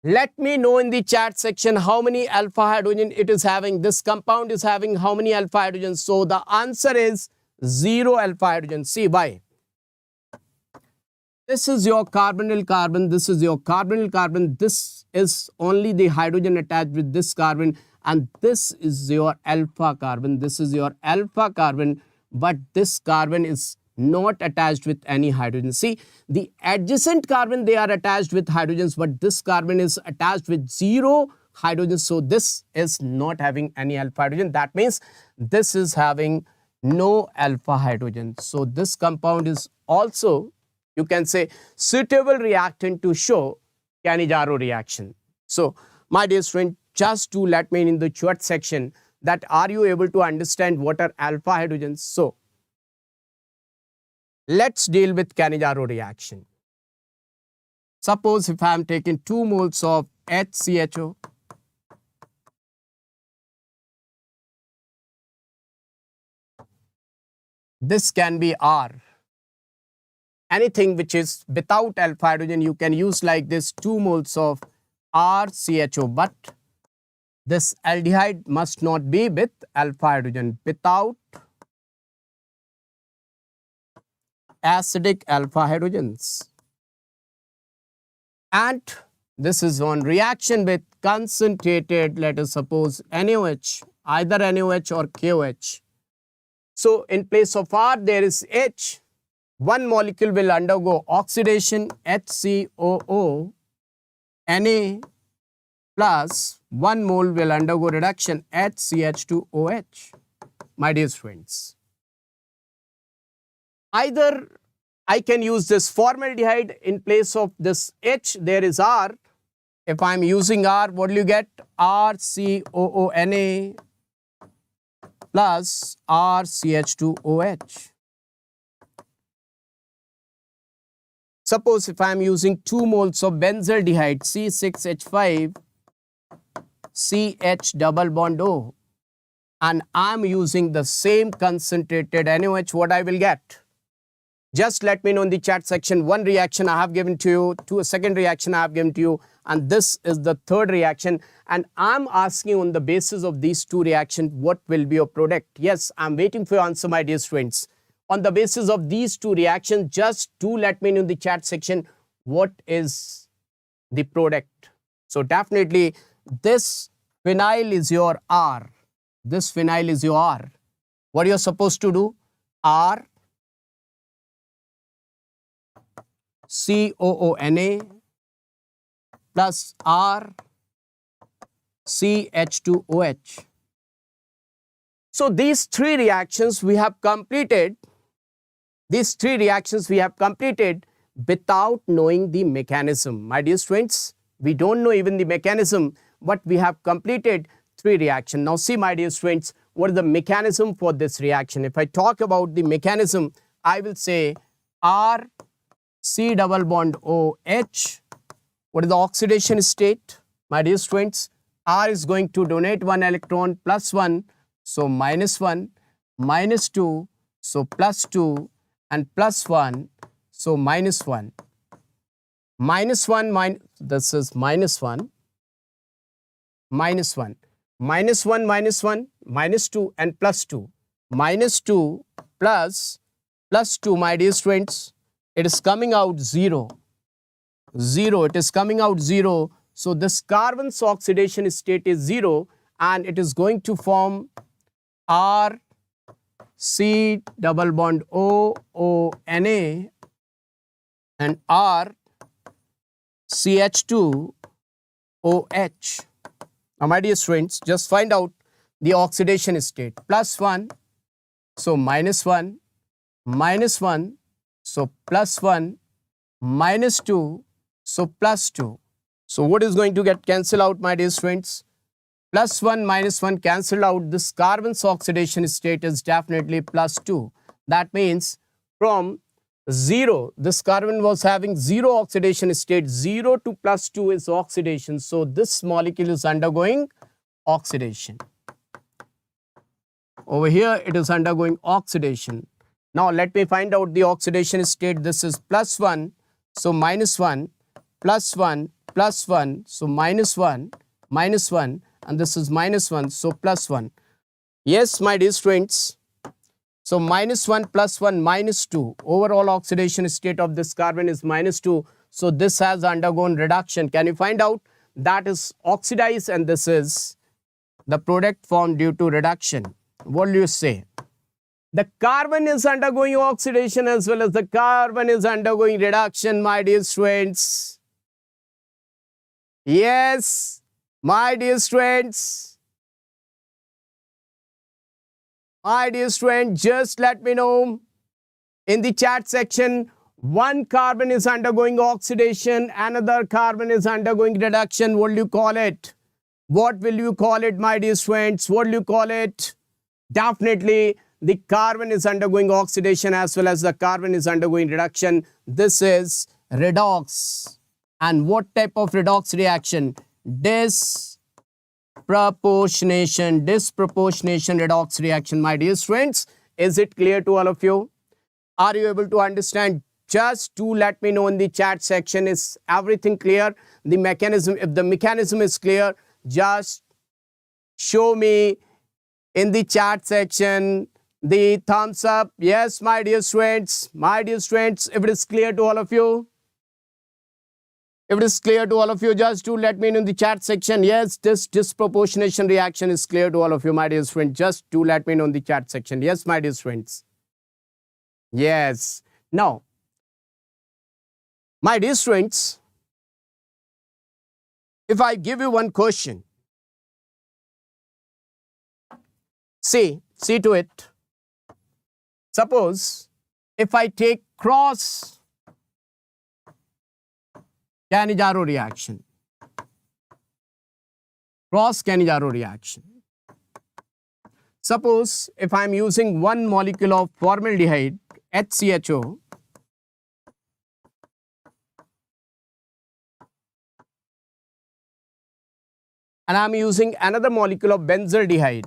Let me know in the chat section how many alpha hydrogen it is having. This compound is having how many alpha hydrogens? So the answer is 0 alpha hydrogen. See why? This is your carbonyl carbon. This is your carbonyl carbon. This is only the hydrogen attached with this carbon. And this is your alpha carbon. This is your alpha carbon. But this carbon is not attached with any hydrogen. See, the adjacent carbon, they are attached with hydrogens, but this carbon is attached with 0 hydrogens. So this is not having any alpha hydrogen. That means this is having no alpha hydrogen. So this compound is also, you can say, suitable reactant to show Cannizzaro reaction. So my dear friend, just do let me know in the chat section that are you able to understand what are alpha hydrogens. So let's deal with Cannizzaro reaction. Suppose if I am taking 2 moles of HCHO, this can be R. Anything which is without alpha hydrogen, you can use like this 2 moles of RCHO, but this aldehyde must not be with alpha hydrogen, without acidic alpha hydrogens. And this is on reaction with concentrated, let us suppose NaOH, either NaOH or KOH. So in place of R, there is H. One molecule will undergo oxidation, HCOO, Na, plus 1 mole will undergo reduction, HCH2OH. My dear friends, either I can use this formaldehyde in place of this H, there is R. If I am using R, what will you get? RCOONA plus RCH2OH. Suppose if I am using 2 moles of benzaldehyde, C6H5, CH double bond O, and I'm using the same concentrated NaOH, what I will get? Just let me know in the chat section. One reaction I have given to you, a second reaction I have given to you, and this is the third reaction. And I'm asking on the basis of these two reactions, what will be your product? Yes, I'm waiting for your answer, my dear students. On the basis of these two reactions, just do let me know in the chat section, what is the product? So definitely, this phenyl is your R. This phenyl is your R. What you're supposed to do? R COONA plus R CH2OH. So these three reactions we have completed. These three reactions we have completed without knowing the mechanism. My dear students, we don't know even the mechanism, but we have completed three reactions. Now see, my dear students, what is the mechanism for this reaction? If I talk about the mechanism, I will say R C double bond OH. What is the oxidation state? My dear students, R is going to donate one electron, plus 1, so minus 1, minus 2, so plus 2, and plus 1, so minus 1. Minus 1, this is minus 1, minus 1, minus 1, minus 1, minus 2, and plus 2. Minus 2 plus 2, my dear students, it is coming out 0. 0, it is coming out 0. So this carbon's oxidation state is 0, and it is going to form R C double bond OONA and R CH2OH. Now my dear students, just find out the oxidation state. Plus 1, so minus 1, minus 1, so plus 1, minus 2, so plus 2. So what is going to get cancelled out, my dear students? Plus 1 minus 1 cancelled out. This carbon's oxidation state is definitely plus 2. That means from 0, this carbon was having 0 oxidation state. 0 to plus 2 is oxidation. So this molecule is undergoing oxidation. Over here, it is undergoing oxidation. Now let me find out the oxidation state. This is plus 1, so minus 1, plus 1, plus 1, so minus 1, minus 1, and this is minus 1, so plus 1. Yes, my dear students. So minus 1 plus 1 minus 2. Overall oxidation state of this carbon is minus 2. So this has undergone reduction. Can you find out? That is oxidized, and this is the product formed due to reduction. What do you say? The carbon is undergoing oxidation as well as the carbon is undergoing reduction, my dear students. Yes, my dear students. My dear student, just let me know in the chat section. One carbon is undergoing oxidation, another carbon is undergoing reduction. What do you call it? What will you call it, my dear students? What do you call it? Definitely, the carbon is undergoing oxidation as well as the carbon is undergoing reduction. This is redox. And what type of redox reaction? Disproportionation redox reaction, my dear students. Is it clear to all of you? Are you able to understand? Just do let me know in the chat section. Is everything clear? The mechanism, if the mechanism is clear, just show me in the chat section the thumbs up. Yes, my dear students. My dear students, if it is clear to all of you. If it is clear to all of you, just do let me know in the chat section. Yes, this disproportionation reaction is clear to all of you, my dear friends. Just do let me know in the chat section. Yes, my dear friends. Yes. Now, my dear friends, if I give you one question, see to it. Suppose if I take Cross-Cannizzaro reaction. Cross-Cannizzaro reaction. Suppose if I am using one molecule of formaldehyde, HCHO, and I'm using another molecule of benzaldehyde.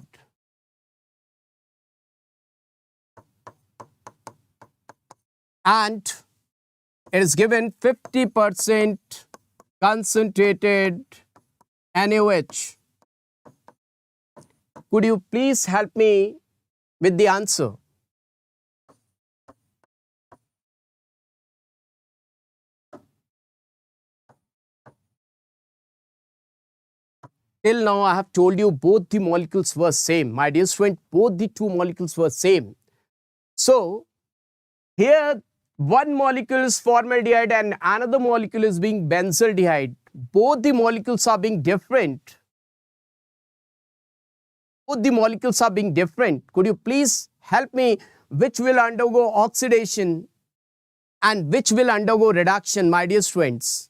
And it is given 50% concentrated NaOH. Could you please help me with the answer? Till now I have told you both the molecules were same. My dear student, both the two molecules were same. So here one molecule is formaldehyde and another molecule is being benzaldehyde. Both the molecules are being different. Both the molecules are being different. Could you please help me which will undergo oxidation and which will undergo reduction, my dear students?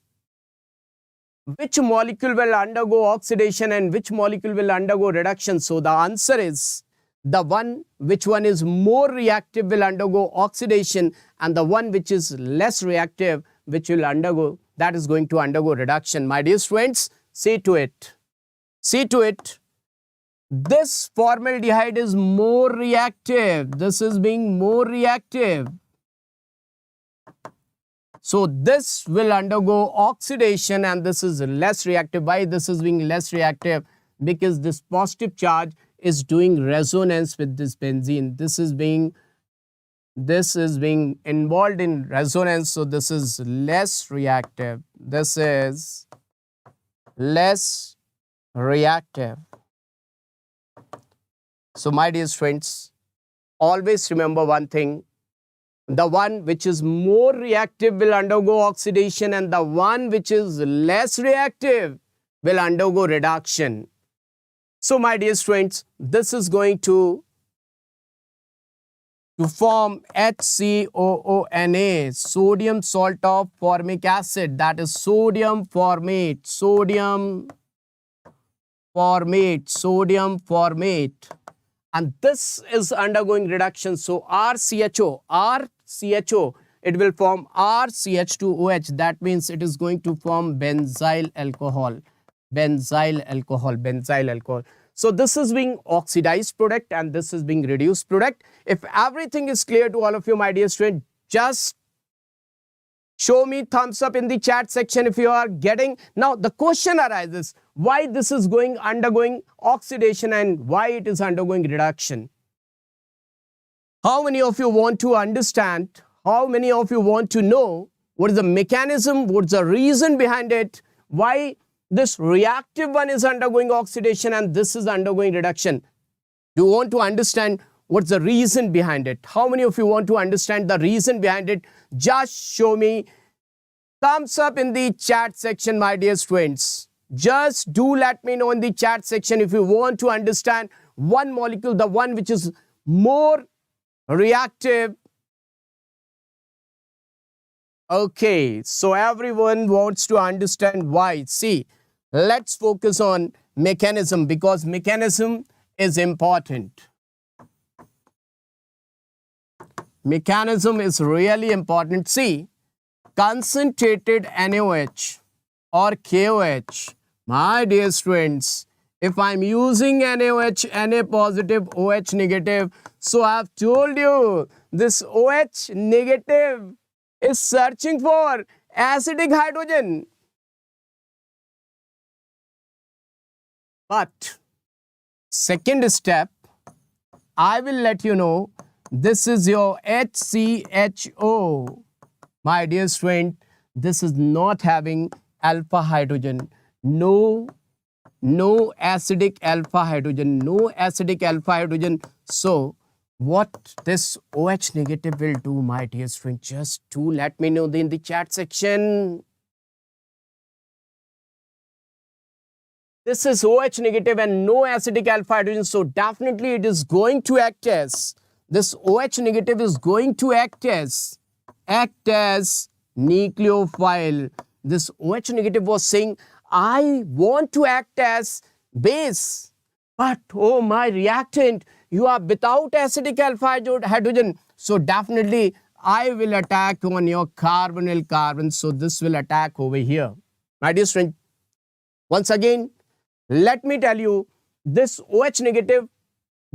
Which molecule will undergo oxidation and which molecule will undergo reduction? So the answer is the one which one is more reactive will undergo oxidation, and the one which is less reactive which will undergo, that is going to undergo reduction. My dear students, see to it. See to it. This formaldehyde is more reactive. This is being more reactive. So this will undergo oxidation and this is less reactive. Why this is being less reactive? Because this positive charge is doing resonance with this benzene. This is being involved in resonance. So this is less reactive. This is less reactive. So my dear friends, always remember one thing. The one which is more reactive will undergo oxidation and the one which is less reactive will undergo reduction. So my dear students, this is going to form HCOONA, sodium salt of formic acid, that is sodium formate, sodium formate. And this is undergoing reduction. So RCHO, it will form RCH2OH. That means it is going to form benzyl alcohol. So this is being oxidized product and this is being reduced product. If everything is clear to all of you, my dear student, just show me thumbs up in the chat section if you are getting. Now the question arises, why this is undergoing oxidation and why it is undergoing reduction? How many of you want to understand? How many of you want to know what is the mechanism, what's the reason behind it? Why this reactive one is undergoing oxidation and this is undergoing reduction? Do you want to understand what's the reason behind it? How many of you want to understand the reason behind it? Just show me thumbs up in the chat section, my dear students. Just do let me know in the chat section if you want to understand one molecule, the one which is more reactive. Okay, so everyone wants to understand why. See, let's focus on mechanism because mechanism is important. Mechanism is really important. See, concentrated NaOH or KOH, my dear students, if I'm using NaOH, Na positive, OH negative, so I've told you this OH negative is searching for acidic hydrogen. But second step, I will let you know, this is your HCHO. My dear student, this is not having alpha hydrogen. No acidic alpha hydrogen, So what this OH negative will do, my dear student, just to let me know in the chat section. This is OH negative and no acidic alpha hydrogen, so definitely it is going to act as, this OH negative is going to act as nucleophile. This OH negative was saying, I want to act as base, but oh my reactant, you are without acidic alpha hydrogen, so definitely I will attack on your carbonyl carbon, so this will attack over here. My dear friend, once again, Let me tell you, this OH negative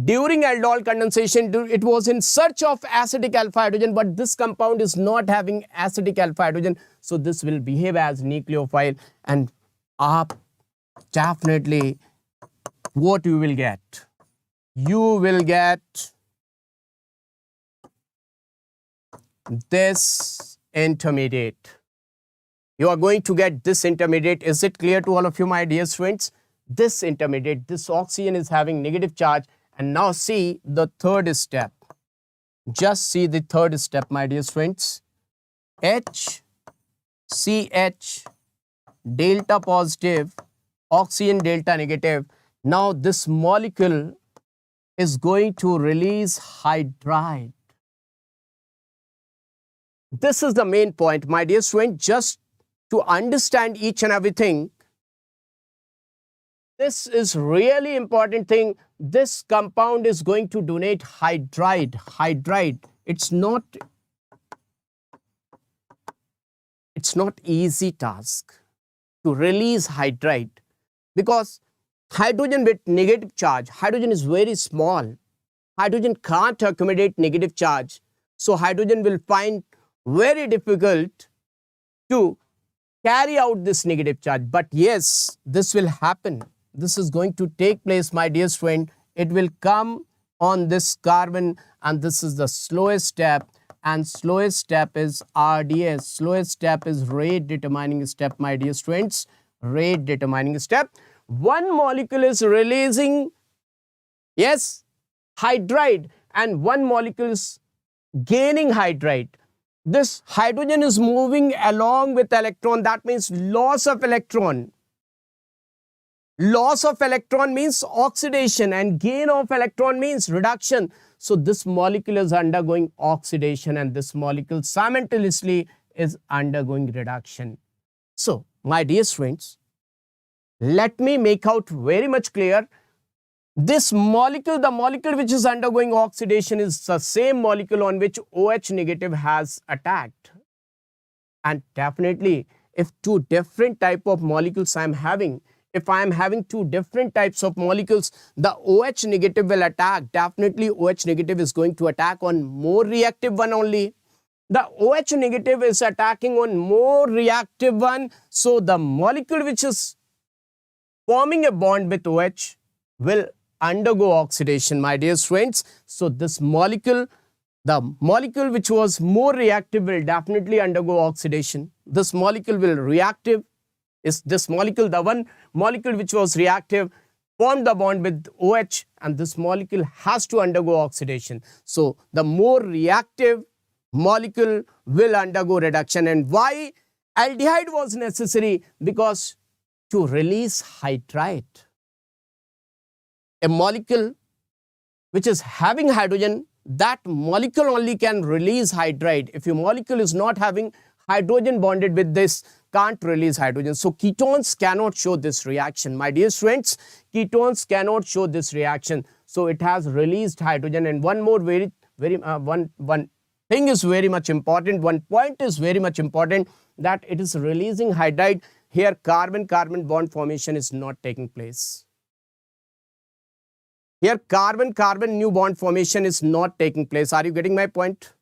during aldol condensation, it was in search of acidic alpha hydrogen, but this compound is not having acidic alpha hydrogen, so this will behave as nucleophile, and definitely what you will get? You will get this intermediate. You are going to get this intermediate. Is it clear to all of you, my dear students? This intermediate, this oxygen is having negative charge. And now see the third step. Just see the third step, my dear friends. HCH delta positive, oxygen delta negative. Now this molecule is going to release hydride. This is the main point, my dear friend. Just to understand each and everything, this is really important thing. This compound is going to donate hydride. It's not easy task to release hydride, because hydrogen with negative charge, hydrogen is very small. Hydrogen can't accommodate negative charge. So hydrogen will find very difficult to carry out this negative charge. But yes, this will happen. This is going to take place, my dear friend. It will come on this carbon, and this is the slowest step, and slowest step is RDS. Slowest step is rate determining step, my dear friends. Rate determining step. One molecule is releasing, yes, hydride, and one molecule is gaining hydride. This hydrogen is moving along with electron. That means loss of electron. Loss of electron means oxidation, and gain of electron means reduction. So this molecule is undergoing oxidation, and this molecule simultaneously is undergoing reduction. So, my dear friends, let me make out very much clear. This molecule, the molecule which is undergoing oxidation, is the same molecule on which OH negative has attacked. And definitely, if two different type of molecules I am having, if I am having two different types of molecules, the OH negative will attack. Definitely OH negative is going to attack on more reactive one only. The OH negative is attacking on more reactive one. So the molecule which is forming a bond with OH will undergo oxidation, my dear friends. So this molecule, the molecule which was more reactive, will definitely undergo oxidation. This molecule will reactive. Is this molecule, the one molecule which was reactive, formed the bond with OH, and this molecule has to undergo oxidation. So the more reactive molecule will undergo reduction. And why aldehyde was necessary? Because to release hydride, a molecule which is having hydrogen, that molecule only can release hydride. If your molecule is not having hydrogen bonded with this, can't release hydrogen. So ketones cannot show this reaction, my dear friends. Ketones cannot show this reaction. So it has released hydrogen. And one more one thing is very much important. One point is very much important, that it is releasing hydride. Here carbon-carbon bond formation is not taking place. Here carbon-carbon new bond formation is not taking place. Are you getting my point?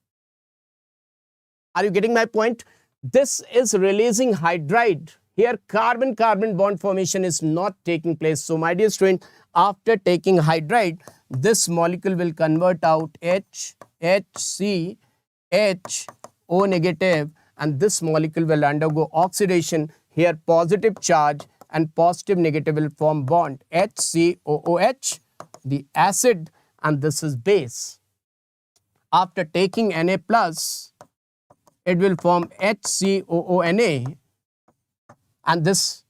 Are you getting my point? This is releasing hydride. Here carbon-carbon bond formation is not taking place. So my dear student, after taking hydride, this molecule will convert out HCH, O negative, and this molecule will undergo oxidation. Here positive charge and positive negative will form bond, HCOOH, the acid, and this is base. After taking Na plus, it will form HCOONA, and this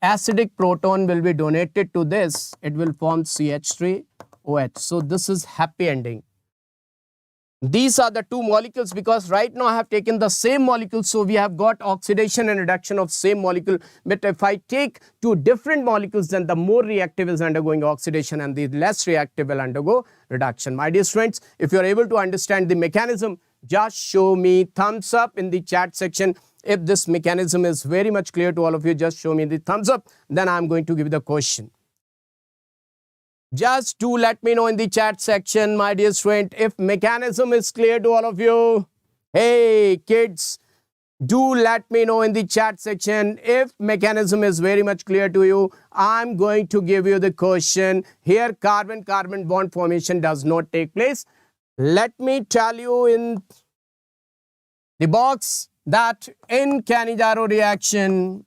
acidic proton will be donated to this. It will form CH3OH. So this is happy ending. These are the two molecules, because right now I have taken the same molecule, so we have got oxidation and reduction of same molecule. But if I take two different molecules, then the more reactive is undergoing oxidation and the less reactive will undergo reduction. My dear friends, if you are able to understand the mechanism, just show me thumbs up in the chat section. If this mechanism is very much clear to all of you, just show me the thumbs up. Then I'm going to give you the question. Just do let me know in the chat section, my dear student, if mechanism is clear to all of you. Hey, kids, do let me know in the chat section if mechanism is very much clear to you. I'm going to give you the question. Here, carbon-carbon bond formation does not take place. Let me tell you in the box that in Cannizzaro reaction,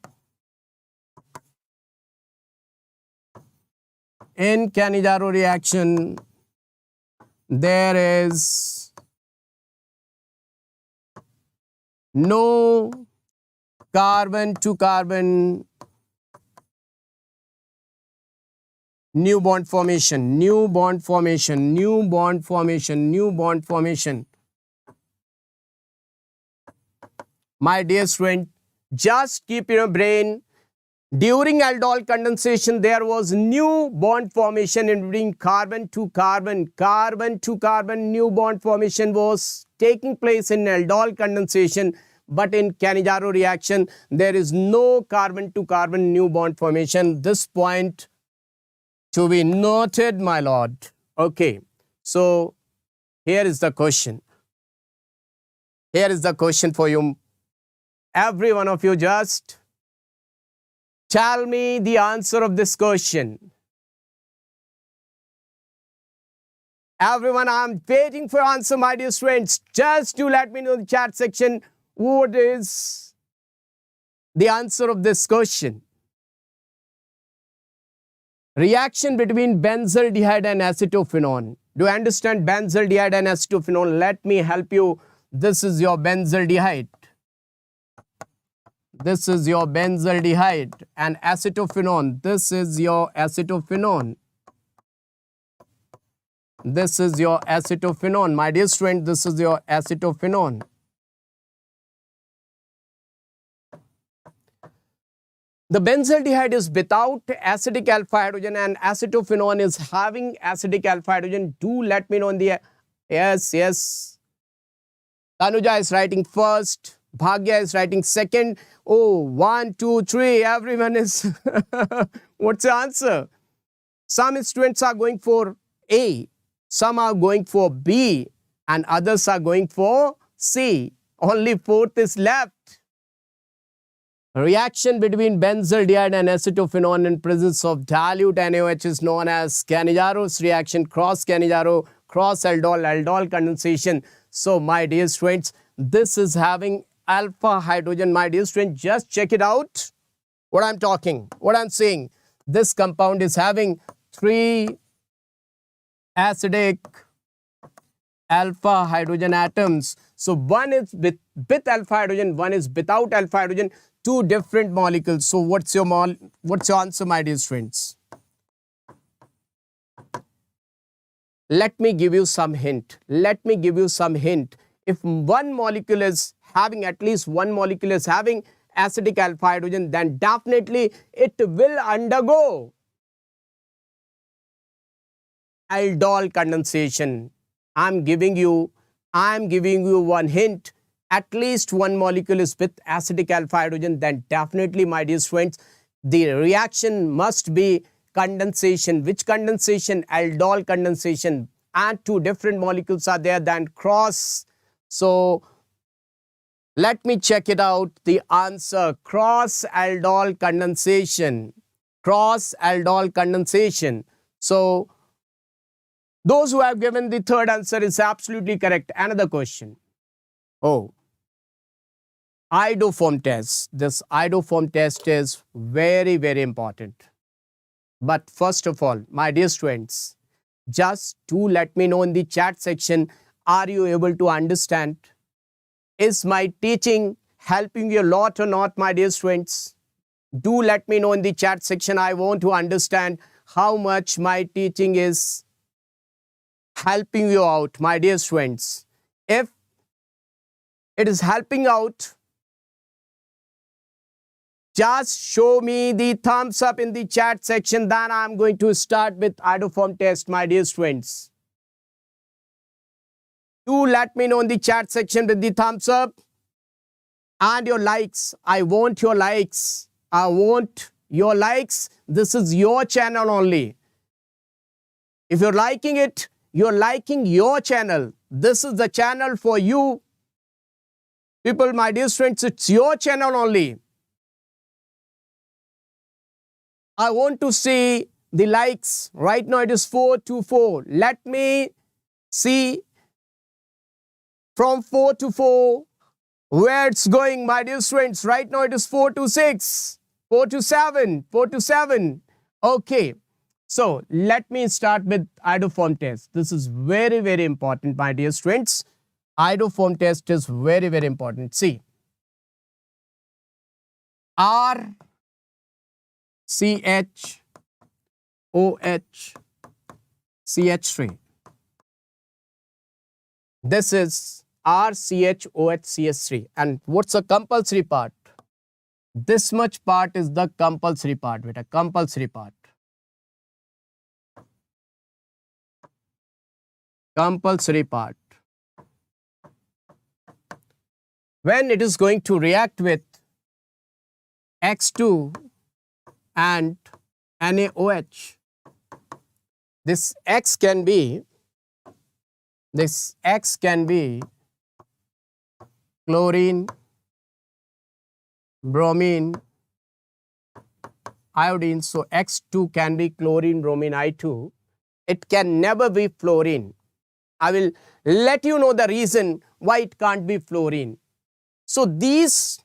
there is no carbon to carbon new bond formation. My dear student, just keep in your brain, during aldol condensation, there was new bond formation in between carbon to carbon. Carbon to carbon new bond formation was taking place in aldol condensation, but in Cannizzaro reaction, there is no carbon to carbon new bond formation. This point to be noted, my lord. Okay, so here is the question. Here is the question for you. Every one of you, just tell me the answer of this question. Everyone, I'm waiting for answer, my dear students. Just do let me know in the chat section what is the answer of this question. Reaction between benzaldehyde and acetophenone. Do you understand benzaldehyde and acetophenone? Let me help you. This is your benzaldehyde. This is your benzaldehyde and acetophenone. This is your acetophenone. This is your acetophenone. My dear student, this is your acetophenone. The benzaldehyde is without acidic alpha hydrogen and acetophenone is having acidic alpha hydrogen. Do let me know in the... Yes. Tanuja is writing first. Bhagya is writing second. Oh, 1, 2, 3. Everyone is... What's the answer? Some students are going for A. Some are going for B. And others are going for C. Only fourth is left. Reaction between benzaldehyde and acetophenone in presence of dilute NaOH is known as Cannizzaro's reaction, Cross-Cannizzaro, cross-aldol condensation. So, my dear students, this is having alpha hydrogen. My dear students, just check it out. What I'm saying. This compound is having 3 acidic alpha hydrogen atoms. So, one is with alpha hydrogen, one is without alpha hydrogen. 2 different molecules. So, what's your answer, my dear students? Let me give you some hint. If one molecule is having, at least one molecule is having acidic alpha hydrogen, then definitely it will undergo aldol condensation. I'm giving you one hint. At least one molecule is with acidic alpha hydrogen, then definitely, my dear students, the reaction must be condensation. Which condensation? Aldol condensation. And 2 different molecules are there, then cross. So, let me check it out. The answer, cross-aldol condensation. Cross-aldol condensation. So, those who have given the third answer is absolutely correct. Another question. Oh, Iodoform test. This Iodoform test is very, very important. But first of all, my dear students, just do let me know in the chat section, are you able to understand? Is my teaching helping you a lot or not, my dear students? Do let me know in the chat section. I want to understand how much my teaching is helping you out, my dear students. If it is helping out, just show me the thumbs up in the chat section. Then I'm going to start with Iodoform test, my dear students. Do let me know in the chat section with the thumbs up. And your likes. I want your likes. I want your likes. This is your channel only. If you're liking it, you're liking your channel. This is the channel for you. People, my dear friends, it's your channel only. I want to see the likes. Right now it is 424. Let me see from 4 to 4 where it's going, my dear friends. Right now it is 4 to 6, 4 to 7, 4 to 7. Okay. So let me start with iodoform test. This is very, very important, my dear students. Iodoform test is very, very important. See, R CH OH CH3. This is RCHOHCH3. And what's the compulsory part? This much part is the compulsory part, beta, compulsory part. Compulsory part. When it is going to react with X2 and NaOH, this X can be chlorine, bromine, iodine. So X2 can be chlorine, bromine, I2. It can never be fluorine. I will let you know the reason why it can't be fluorine. So these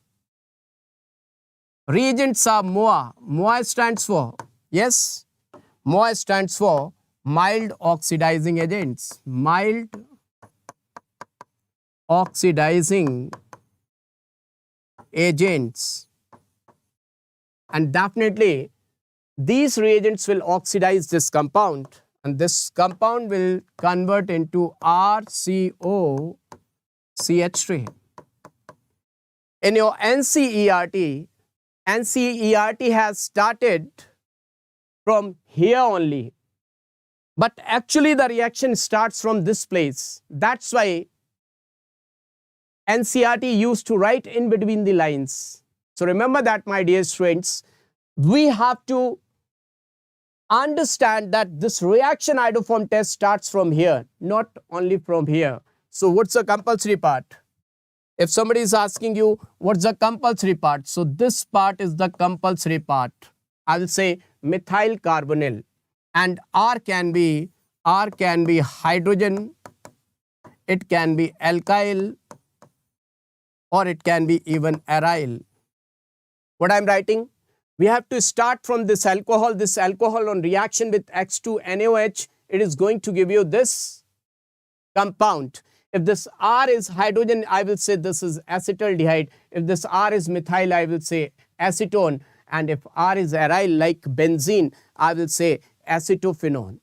reagents are MOA. MOA stands for, yes, MOA stands for mild oxidizing agents. Mild oxidizing agents. And definitely these reagents will oxidize this compound, and this compound will convert into RCOCH3. In your NCERT has started from here only. But actually the reaction starts from this place. That's why NCERT used to write in between the lines. So remember that, my dear students. We have to understand that this reaction iodoform test starts from here, not only from here. So what's the compulsory part? If somebody is asking you, what's the compulsory part? So this part is the compulsory part. I will say methyl carbonyl. And R can be hydrogen, it can be alkyl, or it can be even aryl. What I'm writing? We have to start from this alcohol. This alcohol on reaction with X2NaOH, it is going to give you this compound. If this R is hydrogen, I will say this is acetaldehyde. If this R is methyl, I will say acetone. And if R is aryl, like benzene, I will say acetophenone.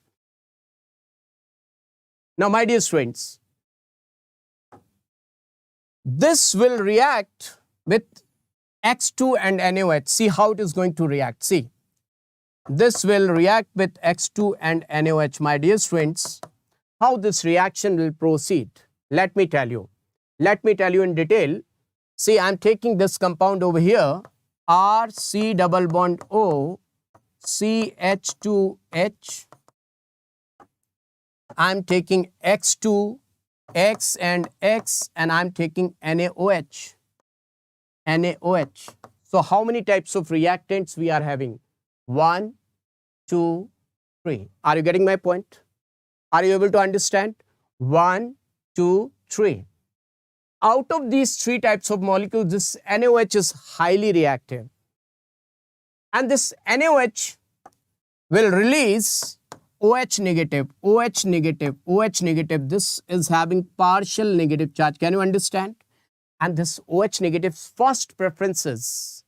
Now, my dear students, this will react with X2 and NaOH. See how it is going to react. See, this will react with X2 and NaOH, my dear students. How this reaction will proceed? Let me tell you. Let me tell you in detail. See, I'm taking this compound over here, RC double bond O, CH2H. I'm taking X2, X, and I'm taking NaOH. NaOH. So how many types of reactants we are having? 1, 2, 3. Are you getting my point? Are you able to understand? 1, 2, 3. Out of these 3 types of molecules, this NaOH is highly reactive. And this NaOH will release OH negative, OH negative, OH negative. This is having partial negative charge. Can you understand? And this OH negative first preference is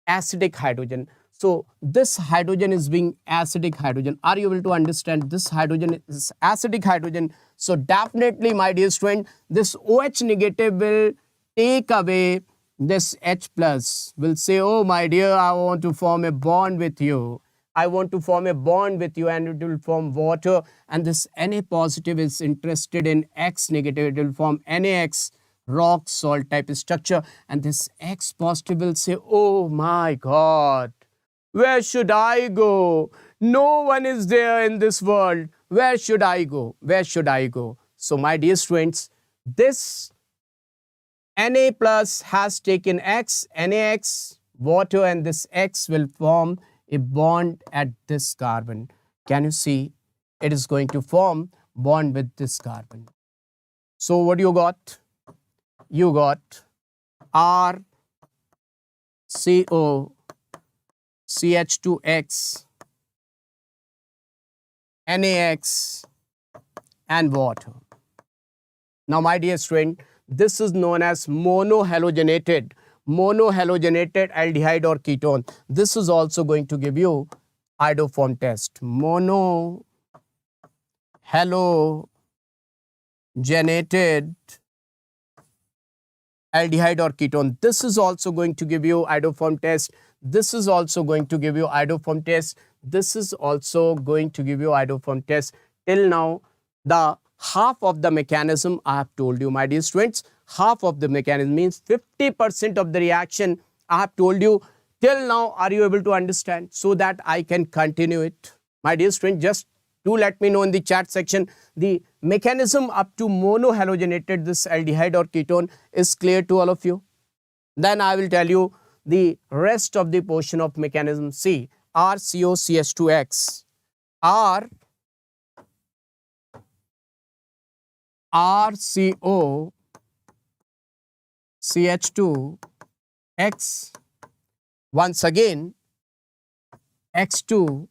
acidic hydrogen. So this hydrogen is being acidic hydrogen. Are you able to understand? This hydrogen is acidic hydrogen. So definitely, my dear student, this OH negative will take away this H plus. Will say, oh my dear, I want to form a bond with you. I want to form a bond with you, and it will form water. And this Na positive is interested in X negative. It will form NaX. rock salt type structure, and this X positive will say, oh my God, where should I go? No one is there in this world. Where should I go? Where should I go? So my dear students, this Na plus has taken X, NaX, water, and this X will form a bond at this carbon. Can you see? It is going to form bond with this carbon. So what you got? You got R, CO, CH2X, NaX, and water. Now, my dear student, this is known as monohalogenated aldehyde or ketone. This is also going to give you iodoform test. Monohalogenated aldehyde or ketone. This is also going to give you iodoform test. This is also going to give you iodoform test. This is also going to give you iodoform test. Till now, the half of the mechanism I have told you, my dear students. Half of the mechanism means 50% of the reaction I have told you. Till now, are you able to understand? So that I can continue it. My dear student, just do let me know in the chat section. The mechanism up to monohalogenated this aldehyde or ketone is clear to all of you. Then I will tell you the rest of the portion of mechanism. See, RCOCH2X, RCOCH2X, once again X2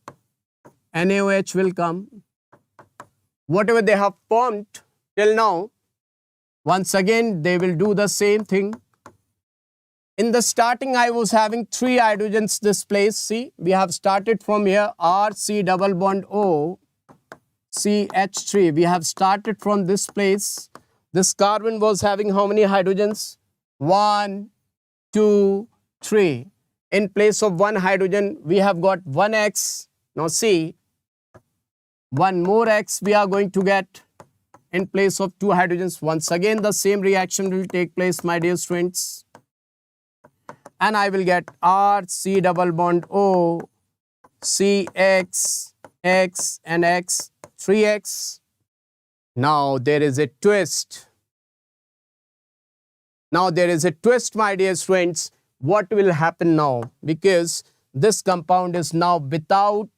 NaOH will come. Whatever they have formed till now, once again they will do the same thing. In the starting, I was having 3 hydrogens this place. See, we have started from here, RC double bond O, CH3. We have started from this place. This carbon was having how many hydrogens? 1, 2, 3. In place of 1 hydrogen, we have got 1 X. Now see, 1 more X we are going to get in place of 2 hydrogens. Once again, the same reaction will take place, my dear students. And I will get RC double bond O, CX, X, and X, 3X. Now there is a twist. Now there is a twist, my dear students. What will happen now? Because this compound is now without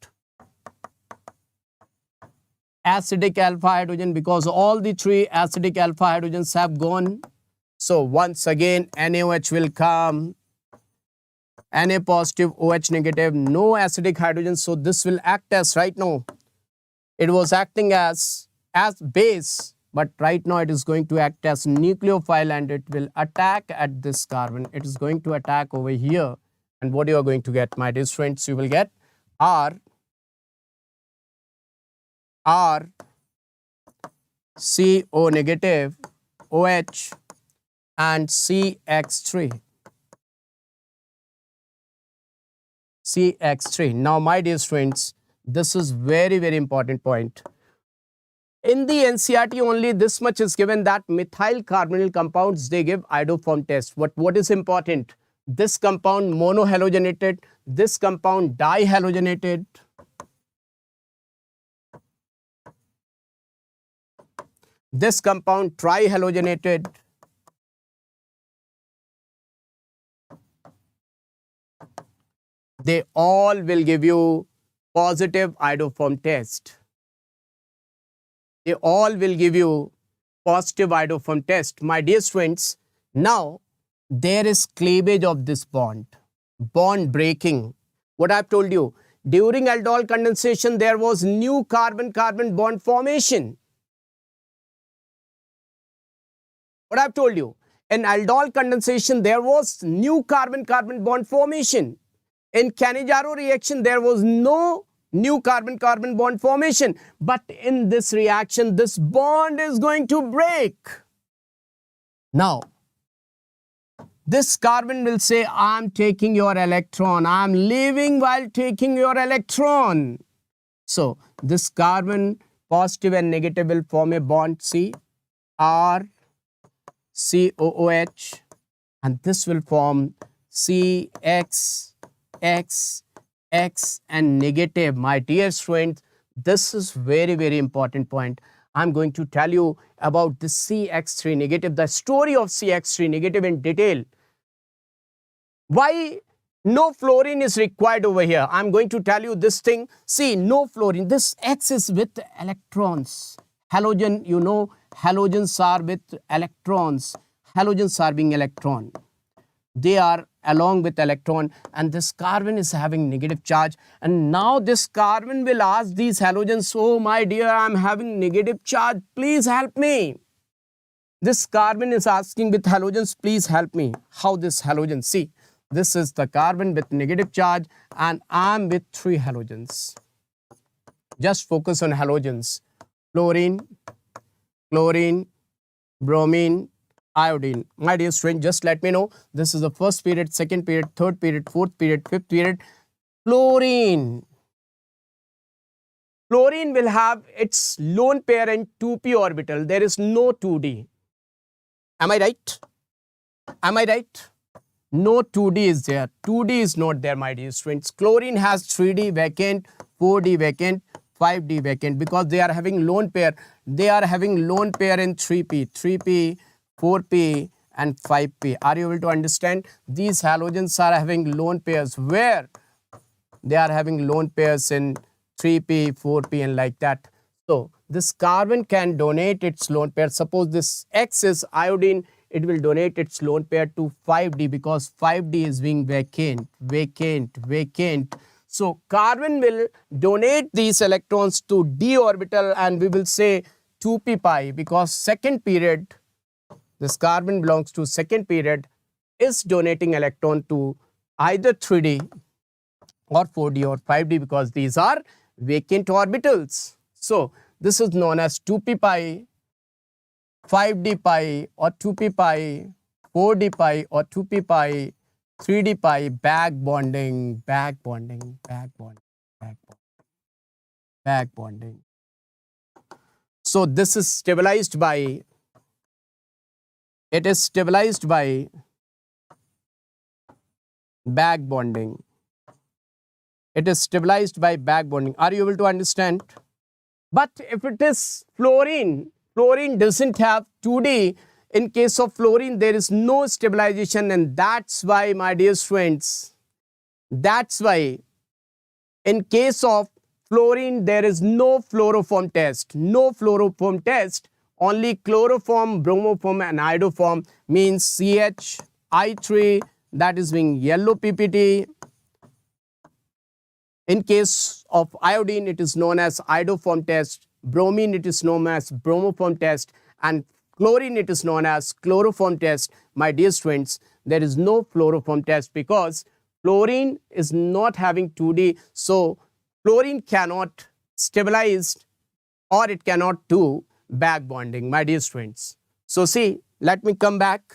acidic alpha hydrogen, because all the 3 acidic alpha hydrogens have gone. So once again, NaOH will come. Na positive, OH negative, no acidic hydrogen. So this will act as, right now, it was acting as base, but right now it is going to act as nucleophile and it will attack at this carbon. It is going to attack over here. And what you are going to get, my dear friends, you will get R, CO negative, OH, and CX3. CX3. Now, my dear friends, this is very, very important point. In the NCERT only this much is given, that methyl carbonyl compounds, they give iodoform test. What is important? This compound monohalogenated, this compound dihalogenated, this compound trihalogenated, they all will give you positive iodoform test. They all will give you positive iodoform test. My dear students, now there is cleavage of this bond breaking. What I've told you, during aldol condensation, there was new carbon-carbon bond formation. What I've told you, in aldol condensation, there was new carbon-carbon bond formation. In Cannizzaro reaction, there was no new carbon-carbon bond formation. But in this reaction, this bond is going to break. Now, this carbon will say, I'm taking your electron. I'm leaving while taking your electron. So, this carbon, positive and negative, will form a bond. See, R, COOH, and this will form CX, X, X and negative. My dear students, this is very, very important point. I'm going to tell you about the CX3 negative, the story of CX3 negative in detail. Why no fluorine is required over here? I'm going to tell you this thing. See, no fluorine. This X is with electrons. Halogen, you know, halogens are with electrons. Halogens are being electron. They are along with electron, and this carbon is having negative charge. And now this carbon will ask these halogens, oh my dear, I'm having negative charge, please help me. This carbon is asking with halogens, please help me. How this halogen? See, this is the carbon with negative charge, and I'm with 3 halogens. Just focus on halogens. Fluorine, chlorine, bromine, iodine. My dear student, just let me know. This is the first period, second period, third period, fourth period, fifth period. Fluorine. Fluorine will have its lone pair in 2p orbital. There is no 2d. Am I right? Am I right? No 2d is there. 2d is not there, my dear students. Chlorine has 3d vacant, 4d vacant, 5d vacant, because they are having lone pair. They are having lone pair in 3p, 4p and 5p. Are you able to understand? These halogens are having lone pairs. Where? They are having lone pairs in 3p, 4p and like that. So this carbon can donate its lone pair. Suppose this X is iodine, it will donate its lone pair to 5d, because 5d is being vacant. So carbon will donate these electrons to d orbital, and we will say 2p pi, because second period, this carbon belongs to second period, is donating electron to either 3d or 4d or 5d, because these are vacant orbitals. So this is known as 2p pi, 5d pi or 2p pi, 4d pi or 2p pi, 3d pi, back bonding. So this is stabilized by, it is stabilized by back bonding. It is stabilized by back bonding. Are you able to understand? But if it is fluorine, fluorine doesn't have 2d. In case of fluorine, there is no stabilization, and that's why, my dear students, that's why in case of fluorine, there is no fluoroform test. No fluoroform test. Only chloroform, bromoform and iodoform, means CH, I3, that is being yellow PPT. In case of iodine, it is known as iodoform test. Bromine, it is known as bromoform test. And chlorine, it is known as chloroform test. My dear students, there is no fluoroform test, because fluorine is not having 2D. So fluorine cannot stabilize, or it cannot do back bonding, my dear students. So see, let me come back.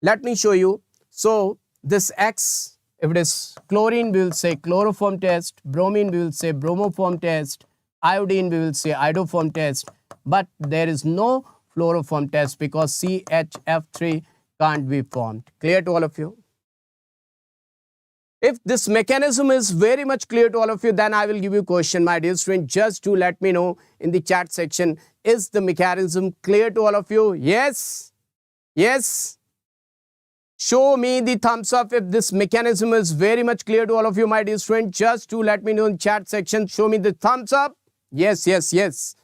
Let me show you. So this X, if it is chlorine, we will say chloroform test. Bromine, we will say bromoform test. Iodine, we will say iodoform test. But there is no fluoroform test, because CHF3 can't be formed. Clear to all of you? If this mechanism is very much clear to all of you, then I will give you a question, my dear student. Just to let me know in the chat section, is the mechanism clear to all of you? Yes? Yes? Show me the thumbs up if this mechanism is very much clear to all of you, my dear student. Just to let me know in chat section, show me the thumbs up. Yes, yes, yes.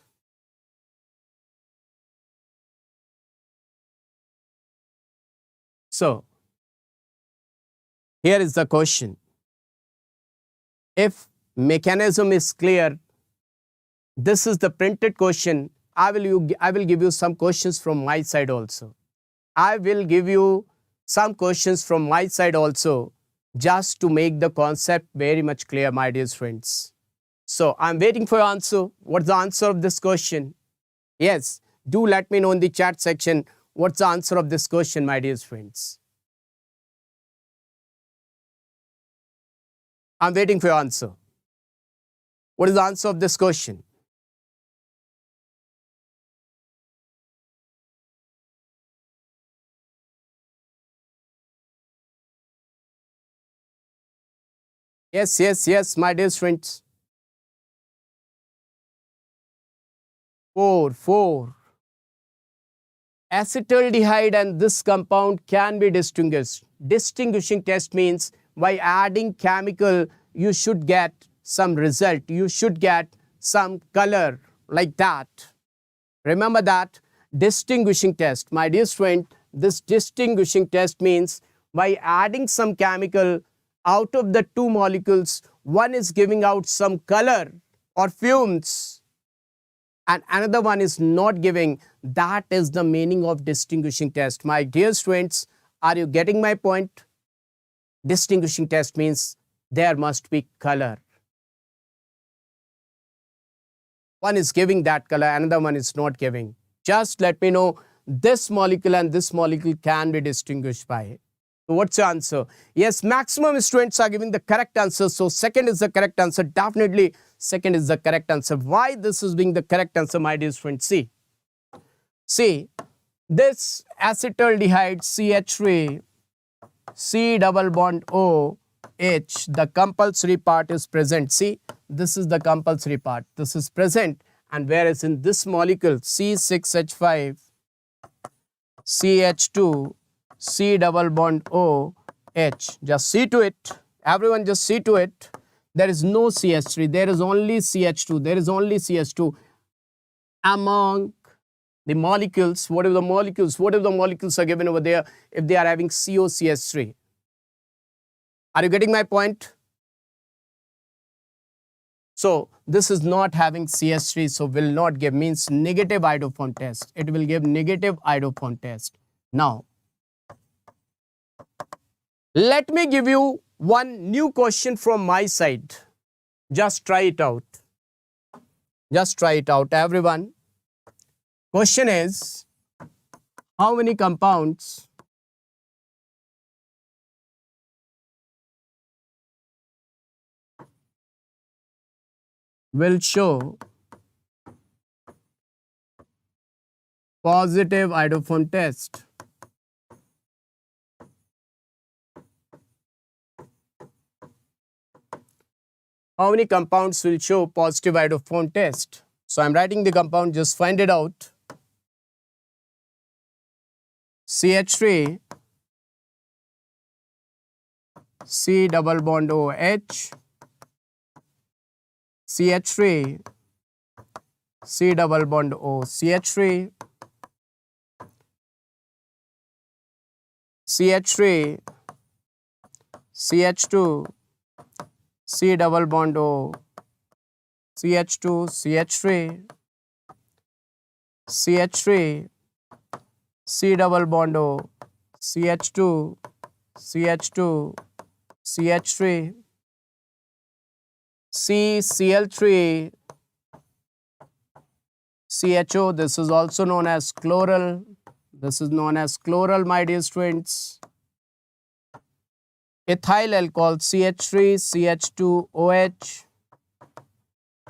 So, here is the question. If mechanism is clear, this is the printed question. I will give you some questions from my side also. I will give you some questions from my side also, just to make the concept very much clear, my dear friends. So I'm waiting for your answer. What's the answer of this question? Yes, do let me know in the chat section what's the answer of this question, my dear friends. I'm waiting for your answer. What is the answer of this question? Yes, my dear friends. 4. Acetaldehyde and this compound can be distinguished. Distinguishing test means by adding chemical, you should get some result. You should get some color like that. Remember that distinguishing test. My dear friend, this distinguishing test means by adding some chemical out of the two molecules, one is giving out some color or fumes and another one is not giving. That is the meaning of distinguishing test. My dear students, are you getting my point? Distinguishing test means there must be color. One is giving that color, another one is not giving. Just let me know this molecule and this molecule can be distinguished by. So what's your answer? Yes, maximum students are giving the correct answer. So second is the correct answer. Definitely second is the correct answer. Why this is being the correct answer, my dear friends? See, this acetaldehyde CH3, C double bond O, H, the compulsory part is present. See, this is the compulsory part. This is present. And whereas in this molecule, C6H5, CH2, C double bond O, H. Just see to it. Everyone just see to it. There is no CH3. There is only CH2. There is only CH2. Among the molecules, whatever the molecules are given over there, if they are having COCH3. Are you getting my point? So this is not having CH3, so will not give, means negative iodoform test. It will give negative iodoform test. Now, let me give you one new question from my side. Just try it out. Just try it out, everyone. Question is, how many compounds will show positive iodoform test? How many compounds will show positive iodoform test? So I'm writing the compound, just find it out. CH3, C double bond OH, CH3, C double bond O, CH3, CH3, CH2, C double bond O, CH2, CH3, CH3, C double bond O, CH2, CH2, CH3, CCl3, CHO. This is also known as chloral. This is known as chloral, my dear students. Ethyl alcohol, CH3, CH2OH.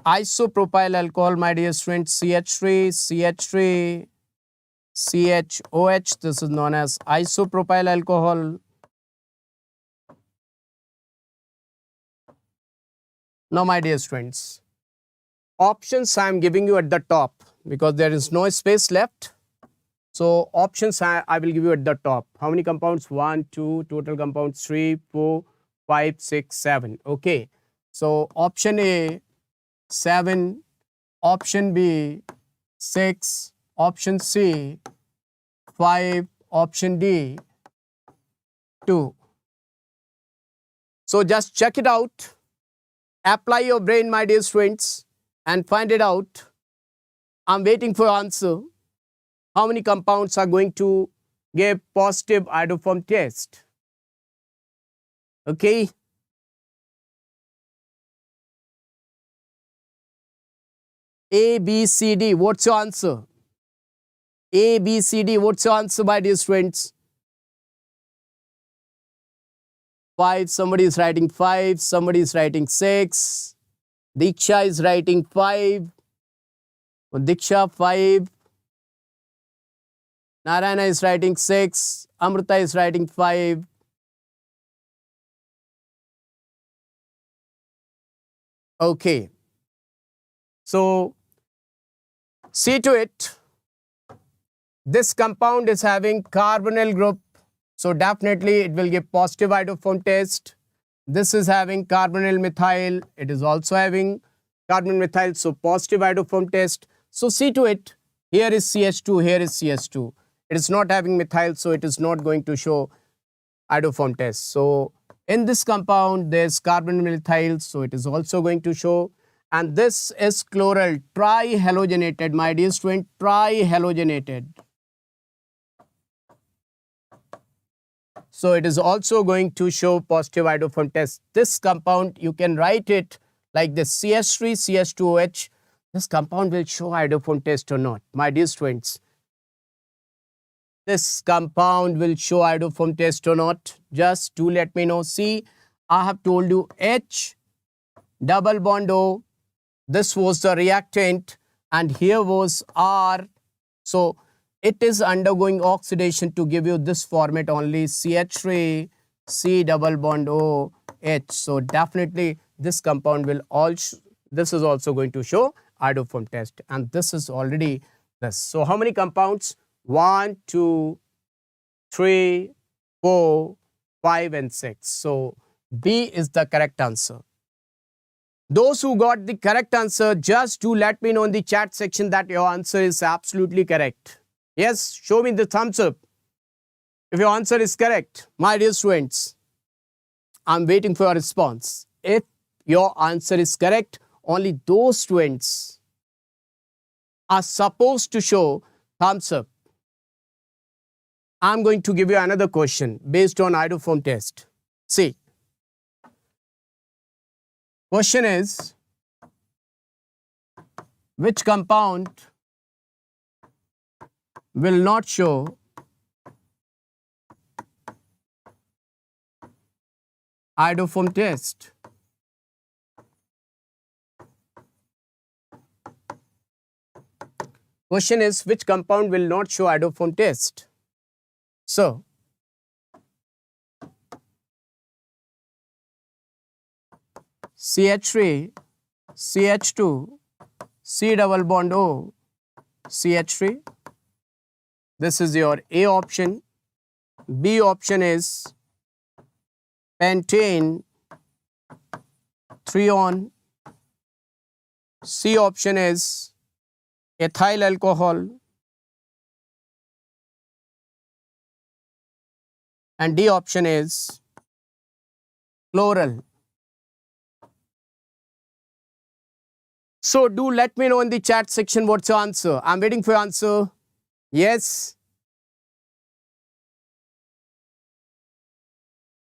Isopropyl alcohol, my dear students, CH3, CH3, CHOH. This is known as isopropyl alcohol. Now, my dear students, options I am giving you at the top because there is no space left. So options I will give you at the top. How many compounds? 1, 2, total compounds 3, 4, 5, 6, 7. Okay. So option A, 7. Option B, 6. Option C, 5. Option D, 2. So just check it out. Apply your brain, my dear students, and find it out. I'm waiting for answer. How many compounds are going to give positive iodoform test? Okay. A, B, C, D. What's your answer? A, B, C, D. What's your answer, my dear students? 5. Somebody is writing 5. Somebody is writing 6. Diksha is writing 5. Diksha 5. Narayana is writing 6. Amrita is writing 5. Okay. So, see to it. This compound is having carbonyl group. So, definitely it will give positive iodoform test. This is having carbonyl methyl. It is also having carbonyl methyl. So, positive iodoform test. So, see to it. Here is CH2, here is CH2. It is not having methyl, so it is not going to show iodoform test. So, in this compound, there is carbonyl methyl, so it is also going to show. And this is chloral, trihalogenated, my dear student, trihalogenated. So, it is also going to show positive iodoform test. This compound, you can write it like this, CH3, CH2OH. This compound will show iodoform test or not, my dear students. This compound will show iodoform test or not. Just do let me know. See, I have told you H double bond O. This was the reactant and here was R. So, it is undergoing oxidation to give you this format only, CH3, C double bond O, H. So, definitely this compound will this is also going to show iodoform test, and this is already this. So, how many compounds? 1, 2, 3, 4, 5 and 6. So, B is the correct answer. Those who got the correct answer, just do let me know in the chat section that your answer is absolutely correct. Yes, show me the thumbs up if your answer is correct. My dear students, I'm waiting for your response. If your answer is correct, only those students are supposed to show thumbs up. I'm going to give you another question based on iodoform test. See, question is, which compound will not show iodoform test? Question is, which compound will not show iodoform test? So, CH3, CH2, C double bond O, CH3. This is your A option. B option is pentane, 3-on. C option is ethyl alcohol. And D option is chloral. So, do let me know in the chat section what's your answer. I'm waiting for your answer. Yes.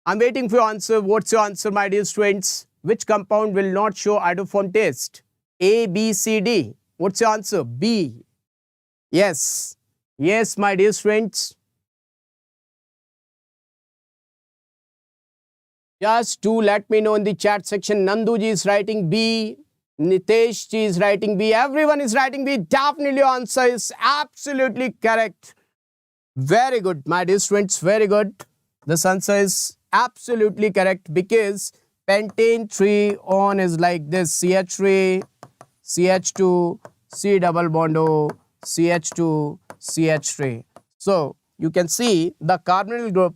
I'm waiting for your answer. What's your answer, my dear students? Which compound will not show iodoform test? A, B, C, D. What's your answer? B. Yes. Yes, my dear students. Just do let me know in the chat section. Nandu ji is writing B. Nitesh ji is writing B. Everyone is writing B. Definitely your answer is absolutely correct. Very good, my dear students. Very good. This answer is absolutely correct because pentane 3-on is like this. CH3, CH2, C double bond O, CH2, CH3. So, you can see the carbonyl group.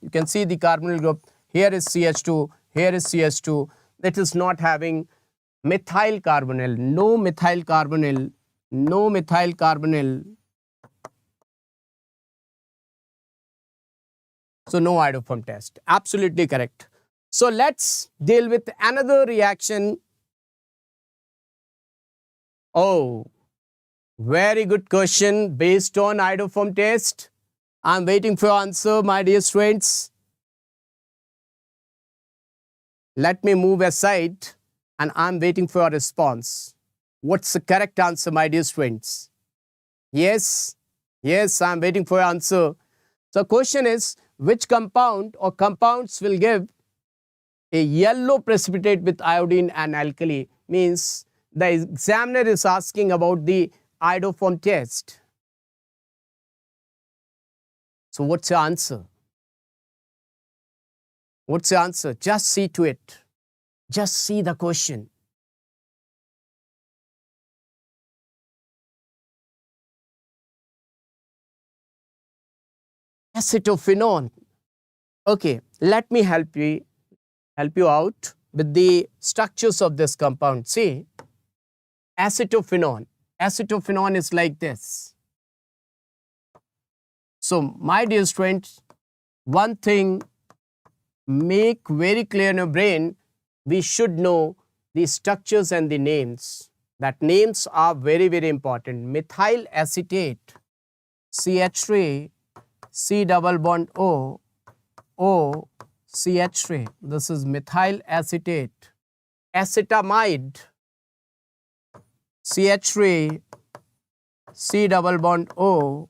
You can see the carbonyl group. Here is CH2, here is CH2. It is not having methyl carbonyl, no methyl carbonyl, no methyl carbonyl. So, no iodoform test. Absolutely correct. So, let's deal with another reaction. Oh, very good question based on iodoform test. I'm waiting for your answer, my dear students. Let me move aside and I'm waiting for your response. What's the correct answer, my dear students? Yes, yes, I'm waiting for your answer. So, question is, which compound or compounds will give a yellow precipitate with iodine and alkali? Means the examiner is asking about the iodoform test. So, what's your answer? What's the answer? Just see to it. Just see the question. acetophenone. Okay, let me help you out with the structures of this compound. See, acetophenone. Acetophenone is like this. So, my dear students, one thing make very clear in your brain, we should know the structures and the names. That names are very, very important. Methyl acetate, CH3, C double bond O, O, CH3. This is methyl acetate. Acetamide, CH3, C double bond O,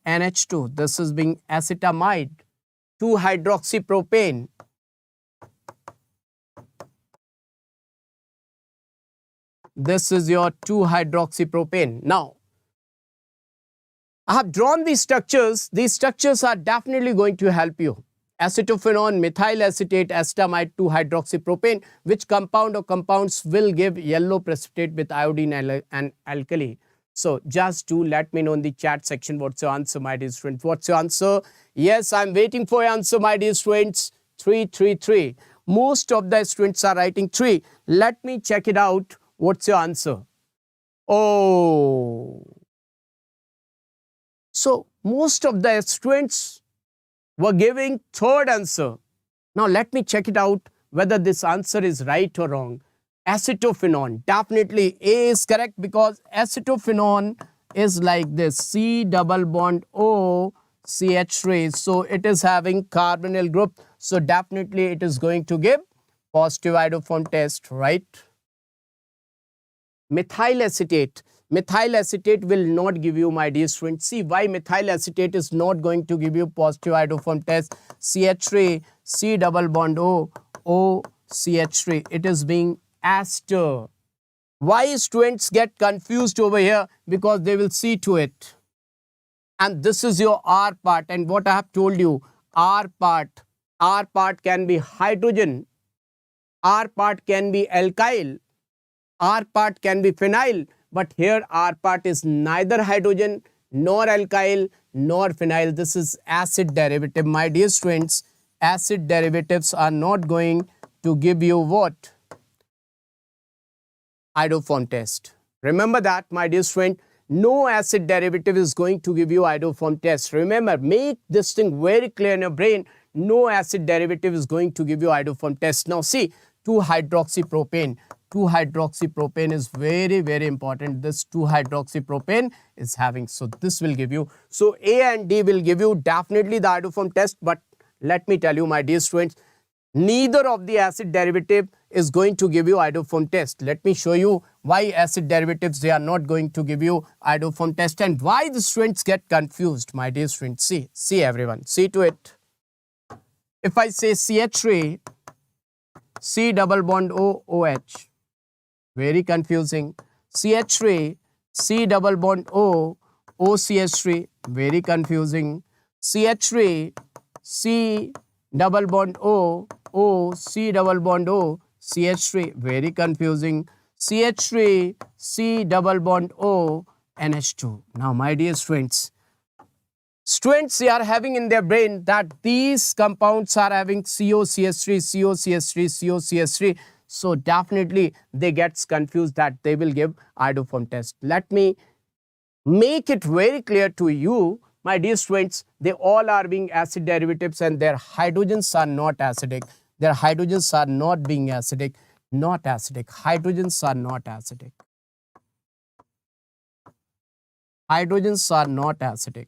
NH2. This is being acetamide. 2-hydroxypropane. This is your 2-hydroxypropane. Now, I have drawn these structures. These structures are definitely going to help you. Acetophenone, methyl acetate, acetamide, 2-hydroxypropane. Which compound or compounds will give yellow precipitate with iodine and alkali? So, just do let me know in the chat section what's your answer, my dear students. What's your answer? Yes, I'm waiting for your answer, my dear students. 3, 3, 3. Most of the students are writing 3. Let me check it out. What's your answer? Oh. So, most of the students were giving third answer. Now, let me check it out whether this answer is right or wrong. Acetophenone. Definitely A is correct because acetophenone is like this. C double bond O, CH3. So, it is having carbonyl group. So, definitely it is going to give positive iodoform test, right? Methyl acetate. Methyl acetate will not give you, my dear students. See why methyl acetate is not going to give you positive iodoform test. CH3, C double bond O, O, CH3. It is being ester. Why students get confused over here? Because they will see to it. And this is your R part. And what I have told you, R part can be hydrogen. R part can be alkyl. R part can be phenyl. But here R part is neither hydrogen nor alkyl nor phenyl. This is acid derivative. My dear students, acid derivatives are not going to give you what? Iodoform test. Remember that, my dear student. No acid derivative is going to give you iodoform test. Remember, make this thing very clear in your brain. No acid derivative is going to give you iodoform test. Now see, 2-hydroxypropane. 2-hydroxypropane is very, very important. This 2-hydroxypropane is having. So this will give you. So A and D will give you definitely the iodoform test. But let me tell you, my dear students, neither of the acid derivative is going to give you iodoform test. Let me show you why acid derivatives, they are not going to give you iodoform test and why the students get confused, my dear students. See everyone, see to it. If I say CH3, C double bond O, OH, very confusing. CH3, C double bond O, OCH3, very confusing. CH3, C double bond O, O, C double bond O, CH3, very confusing. CH3, C double bond O, NH2. Now, my dear students, they are having in their brain that these compounds are having COCH3, COCH3, COCH3. So, definitely they get confused that they will give iodoform test. Let me make it very clear to you, my dear students, they all are being acid derivatives and their hydrogens are not acidic. Their hydrogens are not being acidic, not acidic. Hydrogens are not acidic. Hydrogens are not acidic.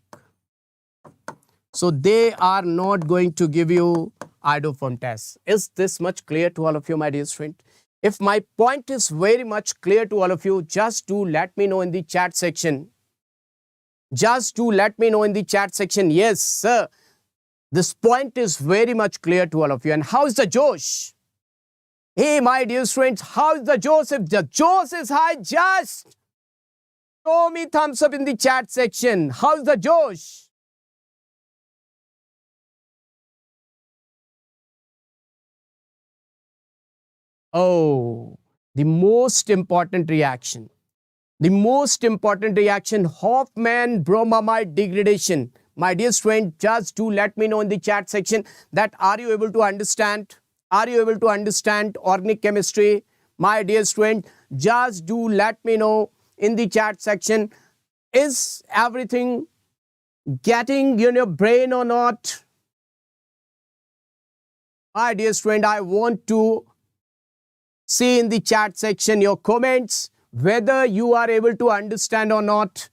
So they are not going to give you iodoform test. Is this much clear to all of you, my dear student? If my point is very much clear to all of you, just do let me know in the chat section. Just do let me know in the chat section. Yes, sir. This point is very much clear to all of you. And how is the Josh? Hey, my dear students, how is the Josh? If the Josh is high, just show me thumbs up in the chat section. How's the Josh? Oh, the most important reaction. The most important reaction, Hoffmann bromamide degradation. My dear student, just do let me know in the chat section that are you able to understand? Are you able to understand organic chemistry? My dear student, just do let me know in the chat section. Is everything getting in your brain or not? My dear student, I want to see in the chat section your comments whether you are able to understand or not.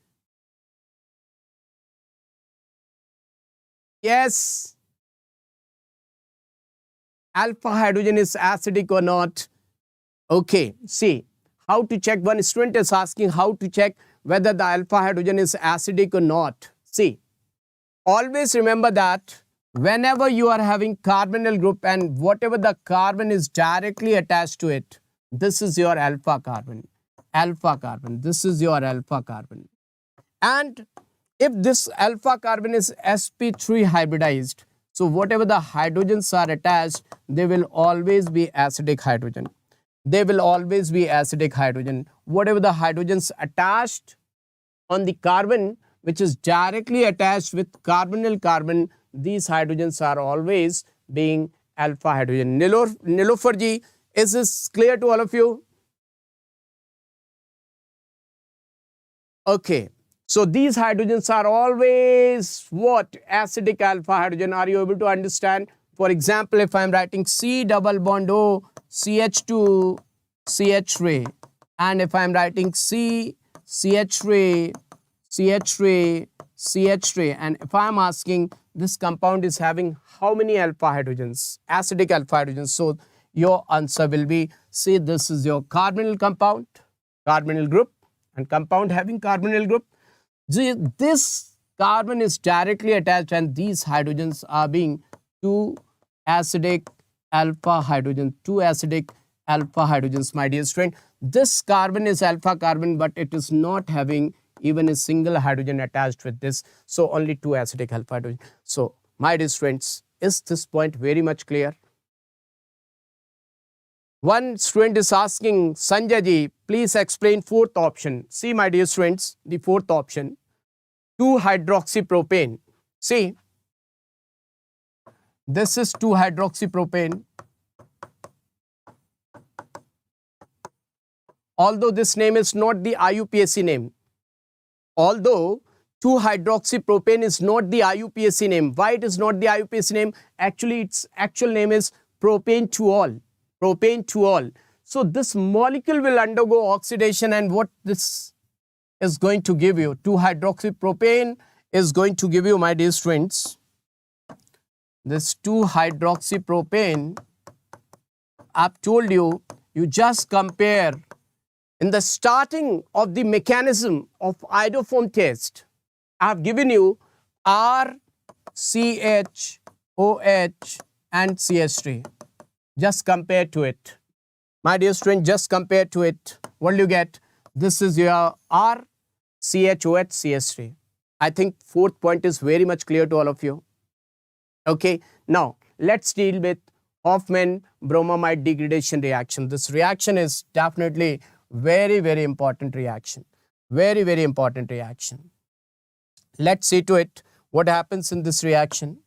Yes. Alpha hydrogen is acidic or not? Okay, see how to check. One student is asking how to check whether the alpha hydrogen is acidic or not. See, always remember that whenever you are having carbonyl group and whatever the carbon is directly attached to it, this is your alpha carbon. Alpha carbon. This is your alpha carbon. And if this alpha carbon is sp3 hybridized, so whatever the hydrogens are attached, they will always be acidic hydrogen. They will always be acidic hydrogen. Whatever the hydrogens attached on the carbon, which is directly attached with carbonyl carbon, these hydrogens are always being alpha hydrogen. Nilofer ji, is this clear to all of you? Okay. So these hydrogens are always what? Acidic alpha hydrogen. Are you able to understand? For example, if I am writing C double bond O CH2 CH3, and if I am writing C CH3 CH3 CH3, and if I am asking this compound is having how many alpha hydrogens? Acidic alpha hydrogens. So your answer will be, see, this is your carbonyl compound, carbonyl group, and compound having carbonyl group. This carbon is directly attached and these hydrogens are being two acidic alpha hydrogen, two acidic alpha hydrogens, my dear student. This carbon is alpha carbon, but it is not having even a single hydrogen attached with this. So only two acidic alpha hydrogen. So my dear students, is this point very much clear? One student is asking, Sanjay ji, please explain fourth option. See, my dear students, the fourth option, 2-hydroxypropane. See, this is 2-hydroxypropane. Although this name is not the IUPAC name. Although 2-hydroxypropane is not the IUPAC name. Why it is not the IUPAC name? Actually, its actual name is propane-2-ol. Propane-2-ol. So this molecule will undergo oxidation, and what this is going to give you, 2-hydroxypropane is going to give you, my dear students, this 2-hydroxypropane. I've told you, you just compare in the starting of the mechanism of iodoform test. I've given you R, CH, OH and CH3. Just compare to it. My dear student, just compare to it. What do you get? This is your R, CH, OH, CH3. I think fourth point is very much clear to all of you. Okay, now let's deal with Hoffmann bromamide degradation reaction. This reaction is definitely very, very important reaction. Very, very important reaction. Let's see to it what happens in this reaction.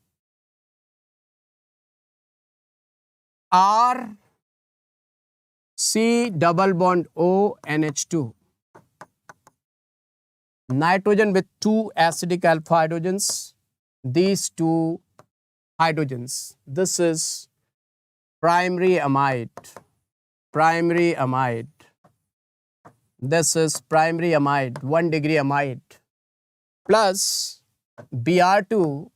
R, C double bond O, NH2. Nitrogen with two acidic alpha hydrogens. These two hydrogens. This is primary amide. Primary amide. This is primary amide, 1 degree amide, plus Br2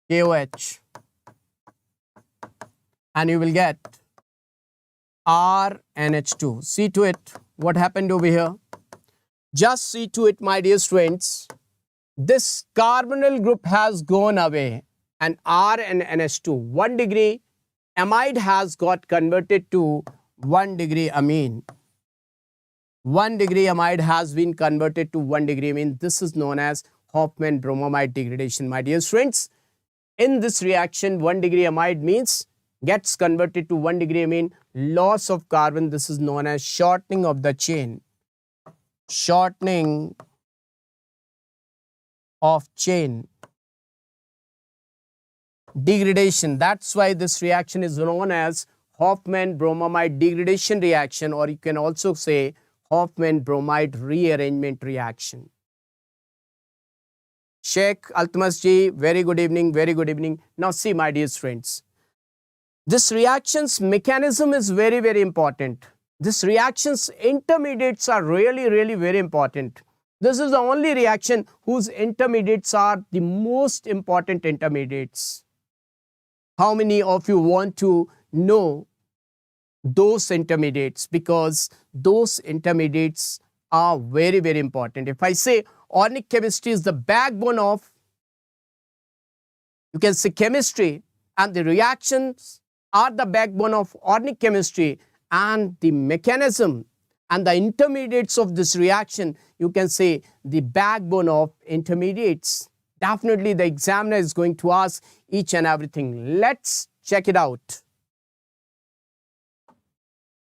KOH, and you will get RNH2. See to it what happened over here. Just see to it, my dear students. This carbonyl group has gone away, and R and NH2, 1 degree amide has got converted to 1 degree amine. 1 degree amide has been converted to 1 degree amine. This is known as Hoffmann bromamide degradation, my dear friends. In this reaction, 1 degree amide means gets converted to 1 degree amine. Loss of carbon, this is known as shortening of the chain. Shortening of chain degradation. That's why this reaction is known as Hoffmann bromamide degradation reaction, or you can also say Hoffmann bromide rearrangement reaction. Sheikh Altmas ji, very good evening, very good evening. Now see, my dear friends, this reaction's mechanism is very, very important. This reaction's intermediates are really very important. This is the only reaction whose intermediates are the most important intermediates. How many of you want to know those intermediates? Because those intermediates are very important. If I say organic chemistry is the backbone of, you can say, chemistry, and the reactions are the backbone of organic chemistry, and the mechanism and the intermediates of this reaction, you can say, the backbone of intermediates. Definitely the examiner is going to ask each and everything. Let's check it out.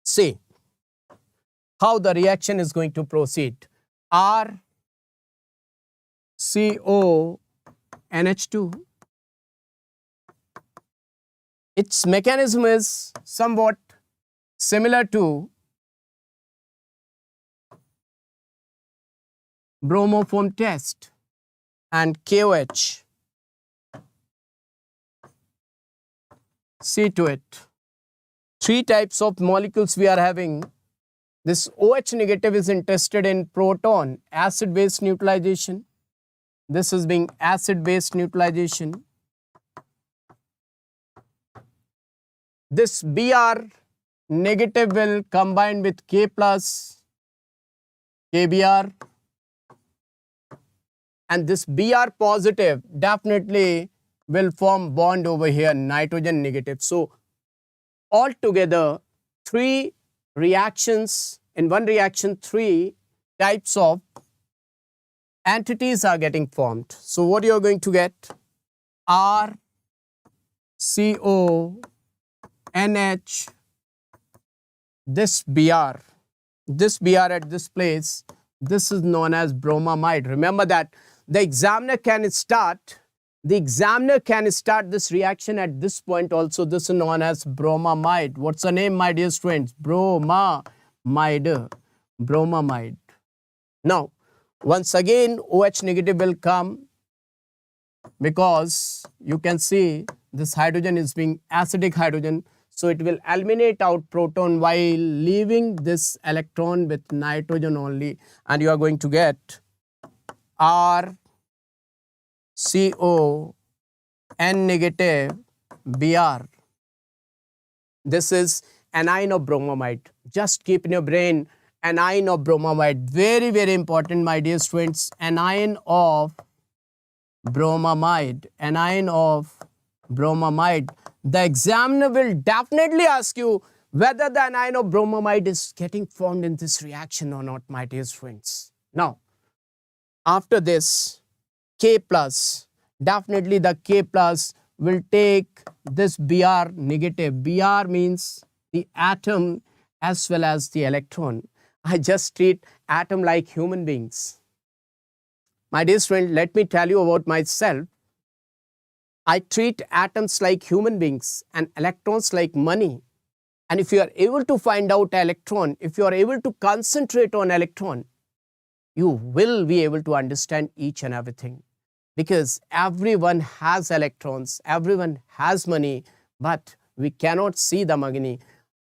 See how the reaction is going to proceed. RCONH2. Its mechanism is somewhat similar to bromoform test, and KOH. See to it. Three types of molecules we are having. This OH negative is interested in proton acid-base neutralization. This is being acid-base neutralization. This Br negative will combine with K plus KBr, and this Br positive definitely will form bond over here, nitrogen negative. So altogether, three reactions in one reaction, three types of entities are getting formed. So what you are going to get? RCONH, this Br at this place, this is known as bromamide. Remember that the examiner can start this reaction at this point also. This is known as bromamide. What's the name, my dear students? Bromamide. Now, once again, OH negative will come, because you can see this hydrogen is being acidic hydrogen. So it will eliminate out proton while leaving this electron with nitrogen only. And you are going to get RCON negative Br. This is anion of bromamide. Just keep in your brain, anion of bromamide. Very important, my dear students. Anion of bromamide. The examiner will definitely ask you whether the anion of bromamide is getting formed in this reaction or not, my dear friends. Now, after this, K plus, definitely the K plus will take this Br negative. Br means the atom as well as the electron. I just treat atom like human beings. My dear friend, let me tell you about myself. I treat atoms like human beings and electrons like money. And if you are able to find out electron, if you are able to concentrate on electron, you will be able to understand each and everything. Because everyone has electrons, everyone has money, but we cannot see the money.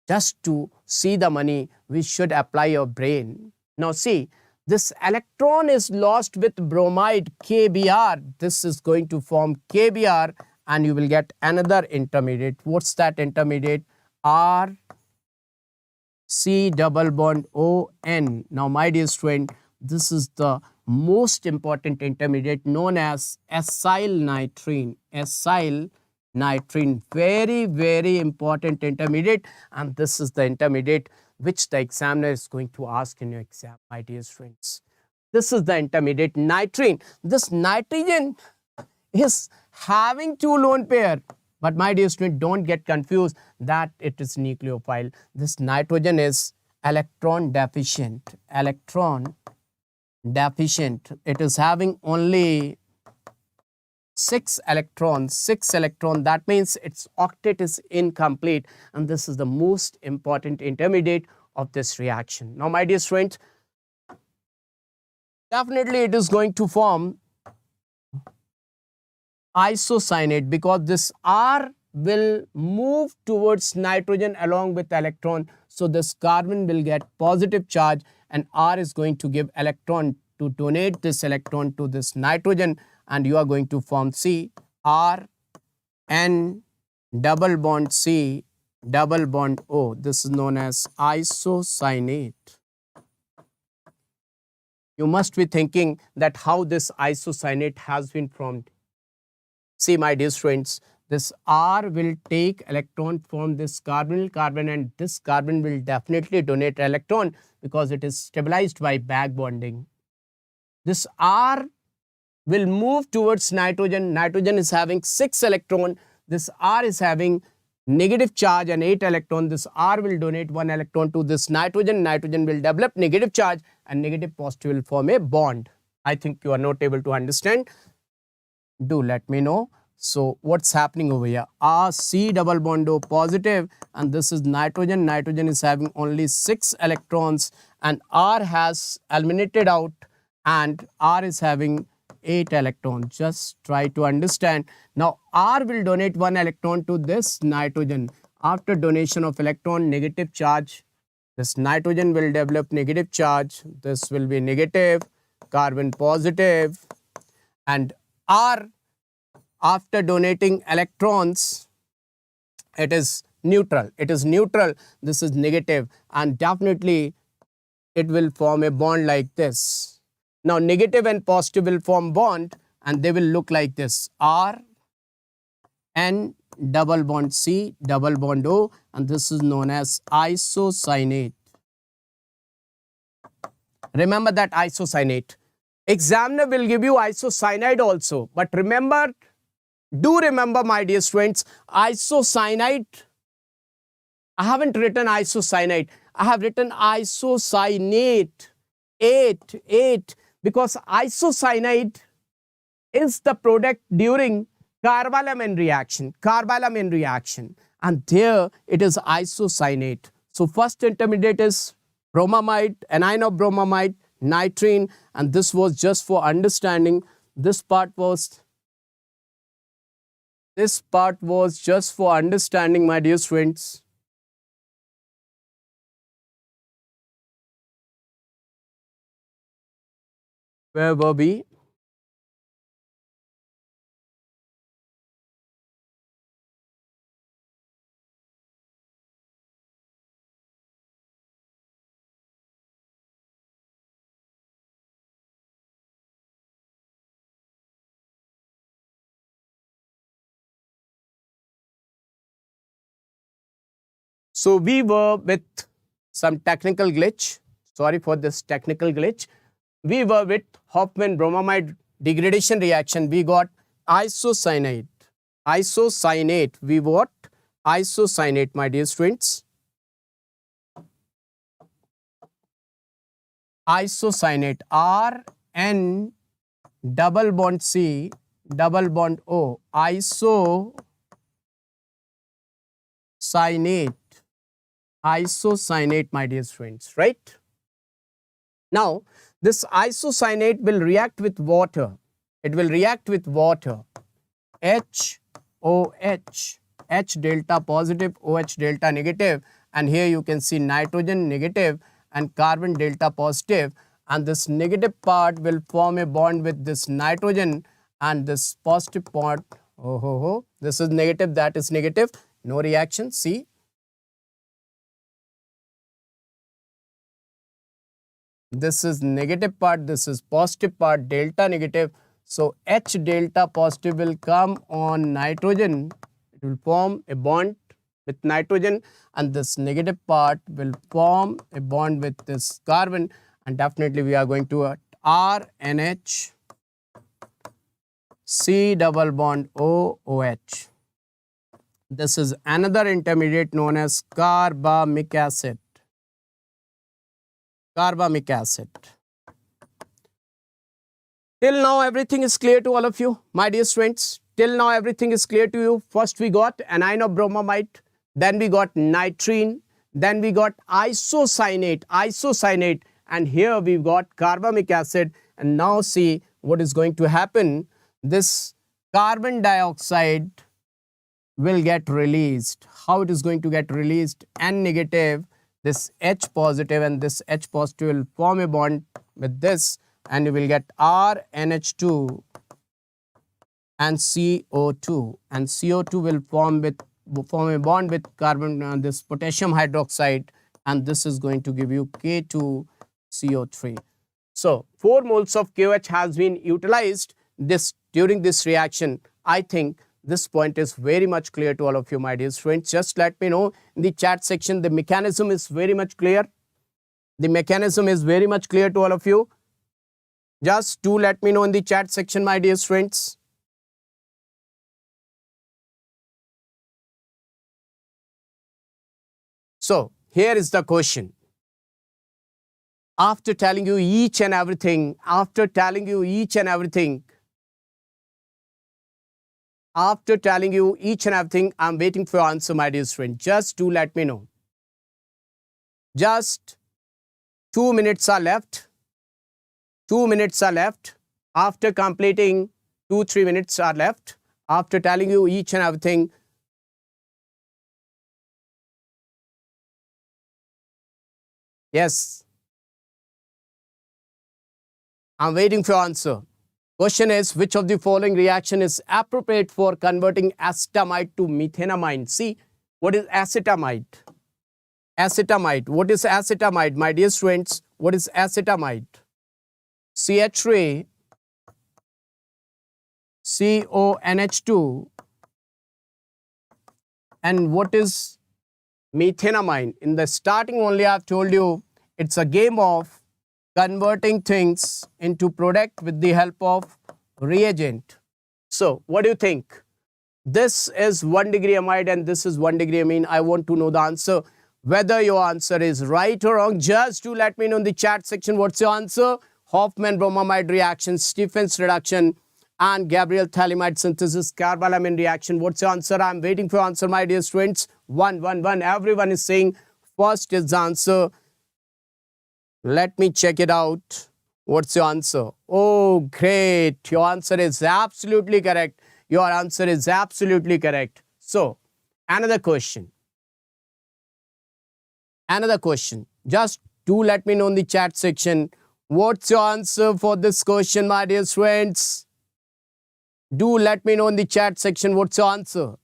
Just to see the money, we should apply your brain. Now see, this electron is lost with bromide KBr. This is going to form KBr, and you will get another intermediate. What's that intermediate? R C double bond ON. Now, my dear student, this is the most important intermediate known as acyl nitrine. Acyl nitrine, very important intermediate, and this is the intermediate which the examiner is going to ask in your exam, my dear friends. This is the intermediate nitrine. This nitrogen is having two lone pair, but my dear student, don't get confused that it is nucleophile. This nitrogen is electron deficient. Electron deficient. It is having only 6 electrons. 6 electron, that means its octet is incomplete, and this is the most important intermediate of this reaction. Now my dear students, definitely it is going to form isocyanate because this R will move towards nitrogen along with electron. So this carbon will get positive charge and R is going to give electron to donate this electron to this nitrogen, and you are going to form C, R, N, double bond C, double bond O. This is known as isocyanate. You must be thinking that how this isocyanate has been formed. See my dear students, this R will take electron from this carbon, and this carbon will definitely donate electron because it is stabilized by back bonding. This R will move towards nitrogen. Nitrogen is having 6 electron. This R is having negative charge and 8 electron. This R will donate 1 electron to this nitrogen. Nitrogen will develop negative charge and negative positive will form a bond. I think you are not able to understand. Do let me know. So what's happening over here? R, C double bond O positive, and this is nitrogen. Nitrogen is having only 6 electrons and R has eliminated out and R is having 8 electrons. Just try to understand. Now R will donate 1 electron to this nitrogen. After donation of electron, negative charge, this nitrogen will develop negative charge. This will be negative, carbon positive, and R, after donating electrons, it is neutral. It is neutral. This is negative, and definitely it will form a bond like this. Now negative and positive will form bond and they will look like this. R, N, double bond C, double bond O, and this is known as isocyanate. Remember that isocyanate. Examiner will give you isocyanide also, but remember, do remember my dear students, isocyanide, I haven't written isocyanide, I have written isocyanate, 8, because isocyanide is the product during Carbylamine reaction, and there it is isocyanate. So first intermediate is bromamide, anion of bromamide, nitrine, and this was just for understanding. This part was just for understanding, my dear students. Where were we? So we were with some technical glitch. Sorry for this technical glitch. We were with Hoffmann bromamide degradation reaction. We got isocyanate. Isocyanate. We got isocyanate, my dear students. Isocyanate. R, N, double bond C, double bond O. Isocyanate. Isocyanate, my dear students, right? Now, this isocyanate will react with water. It will react with water. HOH, H delta positive, OH delta negative, and here you can see nitrogen negative and carbon delta positive, and this negative part will form a bond with this nitrogen, and this positive part, this is negative, that is negative, no reaction. See, this is negative part, this is positive part, delta negative. So H delta positive will come on nitrogen. It will form a bond with nitrogen, and this negative part will form a bond with this carbon, and definitely we are going to RNH, C double bond OOH. This is another intermediate known as carbamic acid. Carbamic acid. Till now, everything is clear to all of you, my dear students. Till now, everything is clear to you. First, we got anion of bromamide. Then we got nitrine. Then we got isocyanate. And here we've got carbamic acid. And now see what is going to happen. This carbon dioxide will get released. How it is going to get released? N negative, this H positive, and this H positive will form a bond with this, and you will get RNH2 and CO2, and CO2 will form a bond with carbon, this potassium hydroxide, and this is going to give you K2CO3. So 4 moles of KOH has been utilized during this reaction. I think this point is very much clear to all of you, my dear students. Just let me know in the chat section. The mechanism is very much clear. The mechanism is very much clear to all of you. Just do let me know in the chat section, my dear students. So here is the question. After telling you each and everything, I'm waiting for your answer, my dear student. Just do let me know. Just 2 minutes are left. 2 minutes are left. After completing 2-3 minutes are left. After telling you each and everything. Yes. I'm waiting for your answer. Question is, which of the following reaction is appropriate for converting acetamide to methenamine? See, what is acetamide? Acetamide. What is acetamide, my dear students? What is acetamide? CH3, CONH2, and what is methenamine? In the starting only, I've told you it's a game of converting things into product with the help of reagent. So what do you think? This is 1 degree amide and this is 1 degree amine. I want to know the answer. Whether your answer is right or wrong, just do let me know in the chat section. What's your answer? Hoffmann bromamide reaction, Stephens reduction, and Gabriel phthalimide synthesis, Carbylamine reaction. What's your answer? I'm waiting for your answer, my dear students. 1, 1, 1. Everyone is saying first is the answer. Let me check it out. What's your answer? Oh, great. Your answer is absolutely correct. Your answer is absolutely correct. So, another question. Just do let me know in the chat section. What's your answer for this question, my dear friends? Do let me know in the chat section. What's your answer?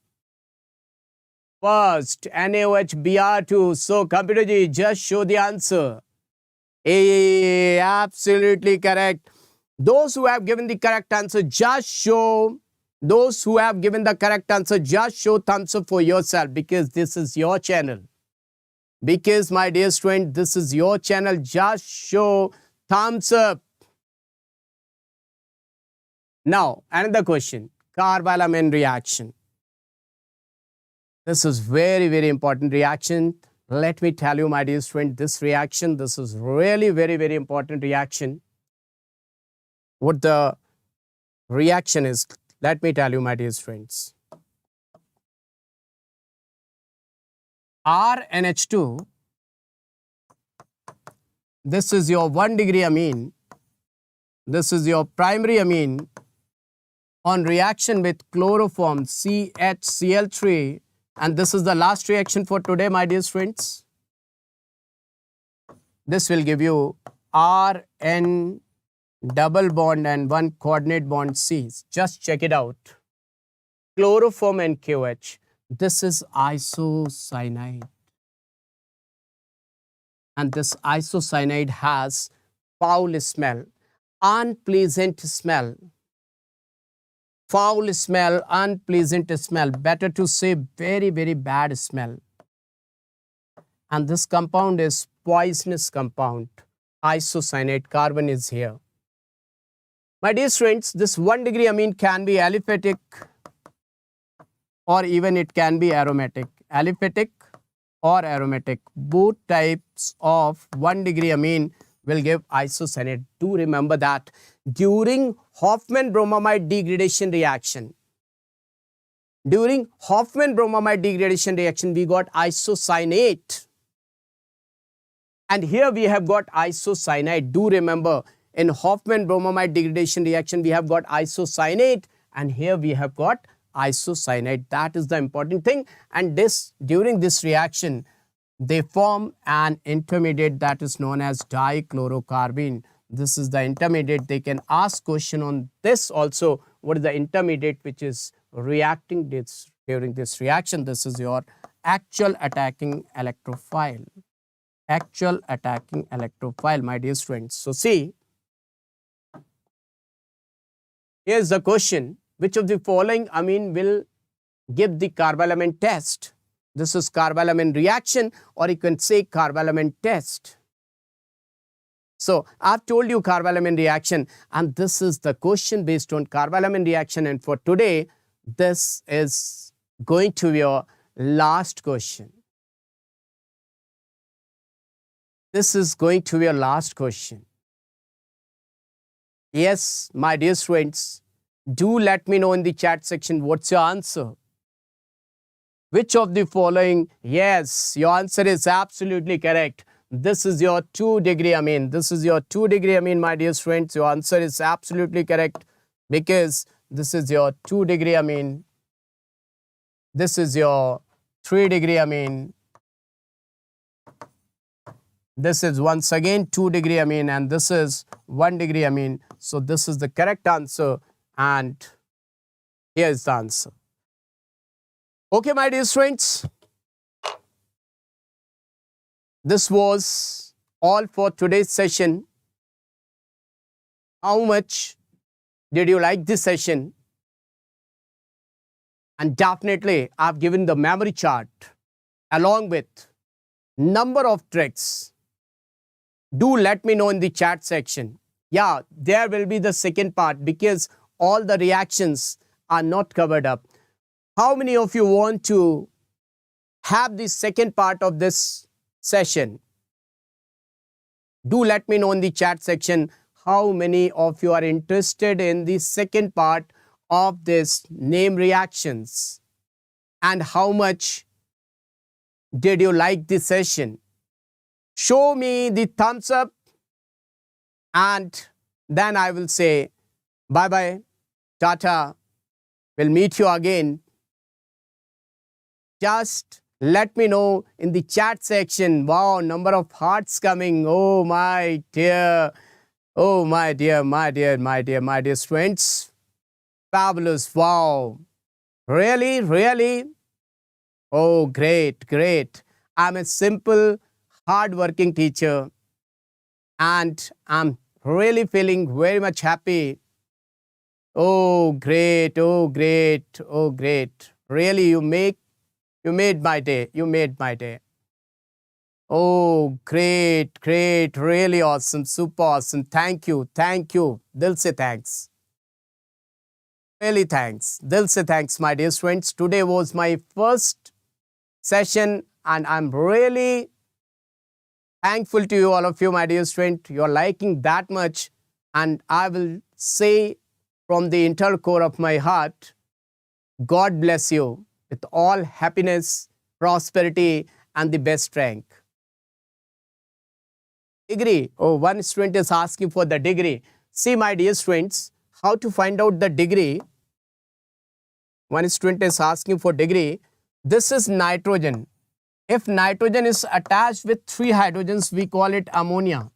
First, NaOH-Br2. So, computer ji, just show the answer. Absolutely correct. Those who have given the correct answer, just show. Those who have given the correct answer, just show thumbs up for yourself, because this is your channel. Because, my dear student, this is your channel. Just show thumbs up. Now, another question. Carbylamine reaction. This is very, very important reaction. Let me tell you, my dear student, this reaction, this is really very, very important reaction. What the reaction is, let me tell you, my dear students. RNH2, this is your 1 degree amine. This is your primary amine on reaction with chloroform CHCl3. And this is the last reaction for today, my dear friends. This will give you RN double bond and 1 coordinate bond C. Just check it out. Chloroform and KOH. This is isocyanide. And this isocyanide has foul smell, unpleasant smell. Foul smell, unpleasant smell, better to say very, very bad smell. And this compound is poisonous compound. Isocyanate, carbon is here. My dear friends, this 1 degree amine can be aliphatic or even it can be aromatic. Aliphatic or aromatic. Both types of 1 degree amine will give isocyanate. Do remember that. during Hoffmann bromamide degradation reaction. During Hoffmann bromamide degradation reaction, we got isocyanate. And here we have got isocyanate. Do remember, in Hoffmann bromamide degradation reaction, we have got isocyanate, and here we have got isocyanate. That is the important thing. And during this reaction, they form an intermediate that is known as dichlorocarbene. This is the intermediate. They can ask question on this also. What is the intermediate which is reacting during this reaction? This is your actual attacking electrophile. Actual attacking electrophile, my dear students. So see, here's the question. Which of the following amine will give the carbylamine test? This is carbylamine reaction, or you can say carbylamine test. So I've told you carbylamine reaction, and this is the question based on carbylamine reaction. And for today, this is going to be your last question. This is going to be your last question. Yes, my dear students, do let me know in the chat section what's your answer. Which of the following? Yes, your answer is absolutely correct. This is your 2-degree amine. This is your 2-degree amine, my dear students. Your answer is absolutely correct because this is your 2-degree amine. This is your 3-degree amine. This is once again 2-degree amine, and this is 1-degree amine. So this is the correct answer, and here is the answer. Okay, my dear students, this was all for today's session. How much did you like this session? And definitely, I've given the memory chart along with number of tricks. Do let me know in the chat section. Yeah, there will be the second part because all the reactions are not covered up. How many of you want to have the second part of this session? Do let me know in the chat section how many of you are interested in the second part of this name reactions, and how much did you like this session. Show me the thumbs up, and then I will say bye-bye, tata, we'll meet you again. Just let me know in the chat section. Wow, number of hearts coming. Oh my dear. Oh my dear, my dear, my dear, my dear students. Fabulous. Wow. Really, really? Oh, great, great. I'm a simple, hard-working teacher, and I'm really feeling very much happy. Oh, great, oh, great, oh, great. Really, you made my day. You made my day. Oh, great, great. Really awesome. Super awesome. Thank you. Thank you. Dil se thanks. Really thanks. Dil se thanks, my dear students. Today was my first session, and I'm really thankful to you, all of you, my dear student. You're liking that much, and I will say from the inner core of my heart, God bless you with all happiness, prosperity, and the best rank. Degree. Oh, one student is asking for the degree. See, my dear students, how to find out the degree. One student is asking for degree. This is nitrogen. If nitrogen is attached with 3 hydrogens, we call it ammonia.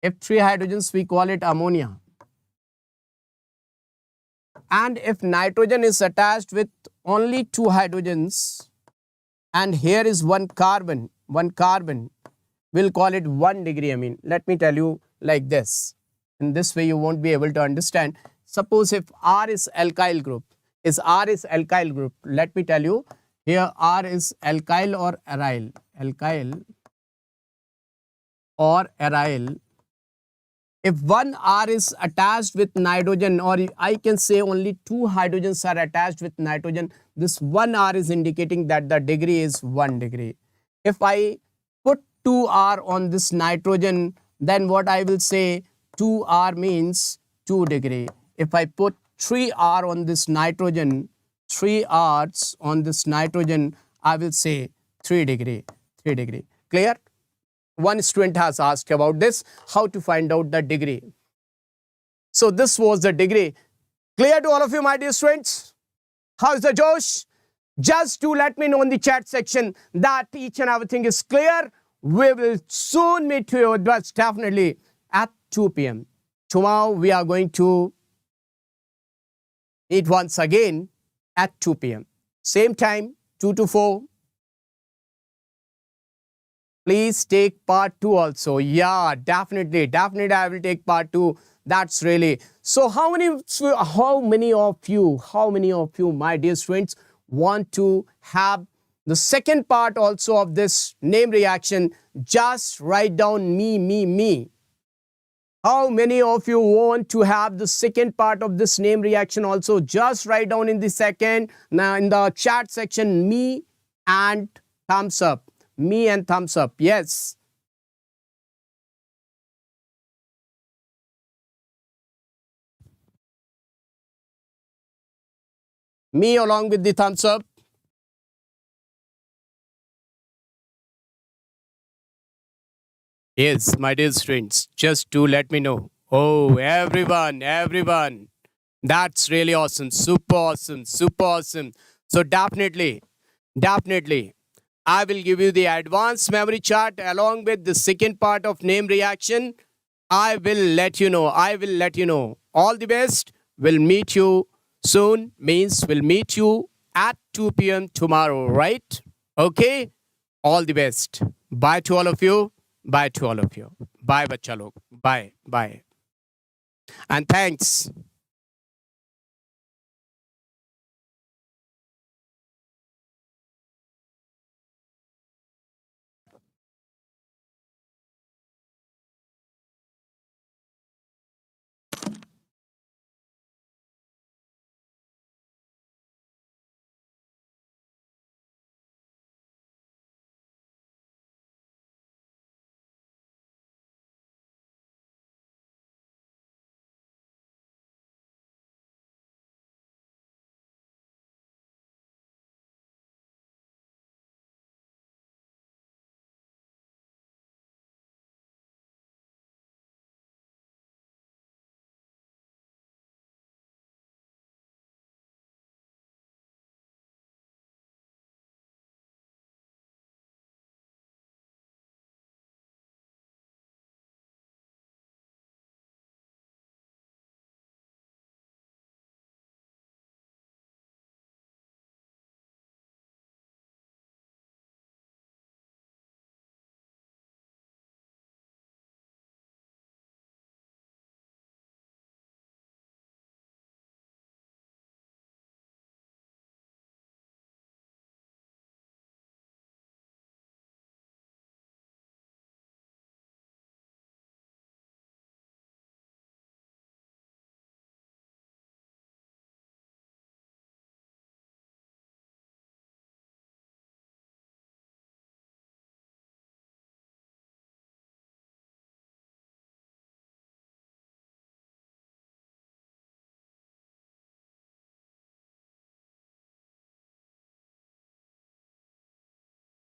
If 3 hydrogens, we call it ammonia. And if nitrogen is attached with only 2 hydrogens, and here is one carbon, we'll call it 1-degree amine. Let me tell you like this. In this way, you won't be able to understand. Suppose if R is alkyl group, let me tell you, here R is alkyl or aryl. Alkyl or aryl. If one R is attached with nitrogen, or I can say only 2 hydrogens are attached with nitrogen, this 1 R is indicating that the degree is 1 degree. If I put 2 R on this nitrogen, then what I will say, 2 R means 2 degree. If I put 3R on this nitrogen, 3 R's on this nitrogen, I will say 3 degree, 3 degree. Clear? One student has asked about this, how to find out the degree. So this was the degree. Clear to all of you, my dear students? How's the Josh? Just do let me know in the chat section that each and everything is clear. We will soon meet you, but definitely at 2 p.m. Tomorrow we are going to meet once again at 2 p.m. Same time, 2 to 4. Please take part 2 also. Yeah, definitely I will take part 2. That's really. So how many of you, my dear students, want to have the second part also of this name reaction? Just write down me. How many of you want to have the second part of this name reaction also? Just write down in the chat section me and thumbs up. Me and thumbs up. Yes. Me along with the thumbs up. Yes, my dear students, just do let me know. Oh, everyone. That's really awesome. Super awesome. So definitely, I will give you the advanced memory chart along with the second part of name reaction. I will let you know. All the best. We'll meet you soon. Means we'll meet you at 2 p.m. tomorrow, right? Okay? All the best. Bye to all of you. Bye, bachcha log. Bye. And thanks.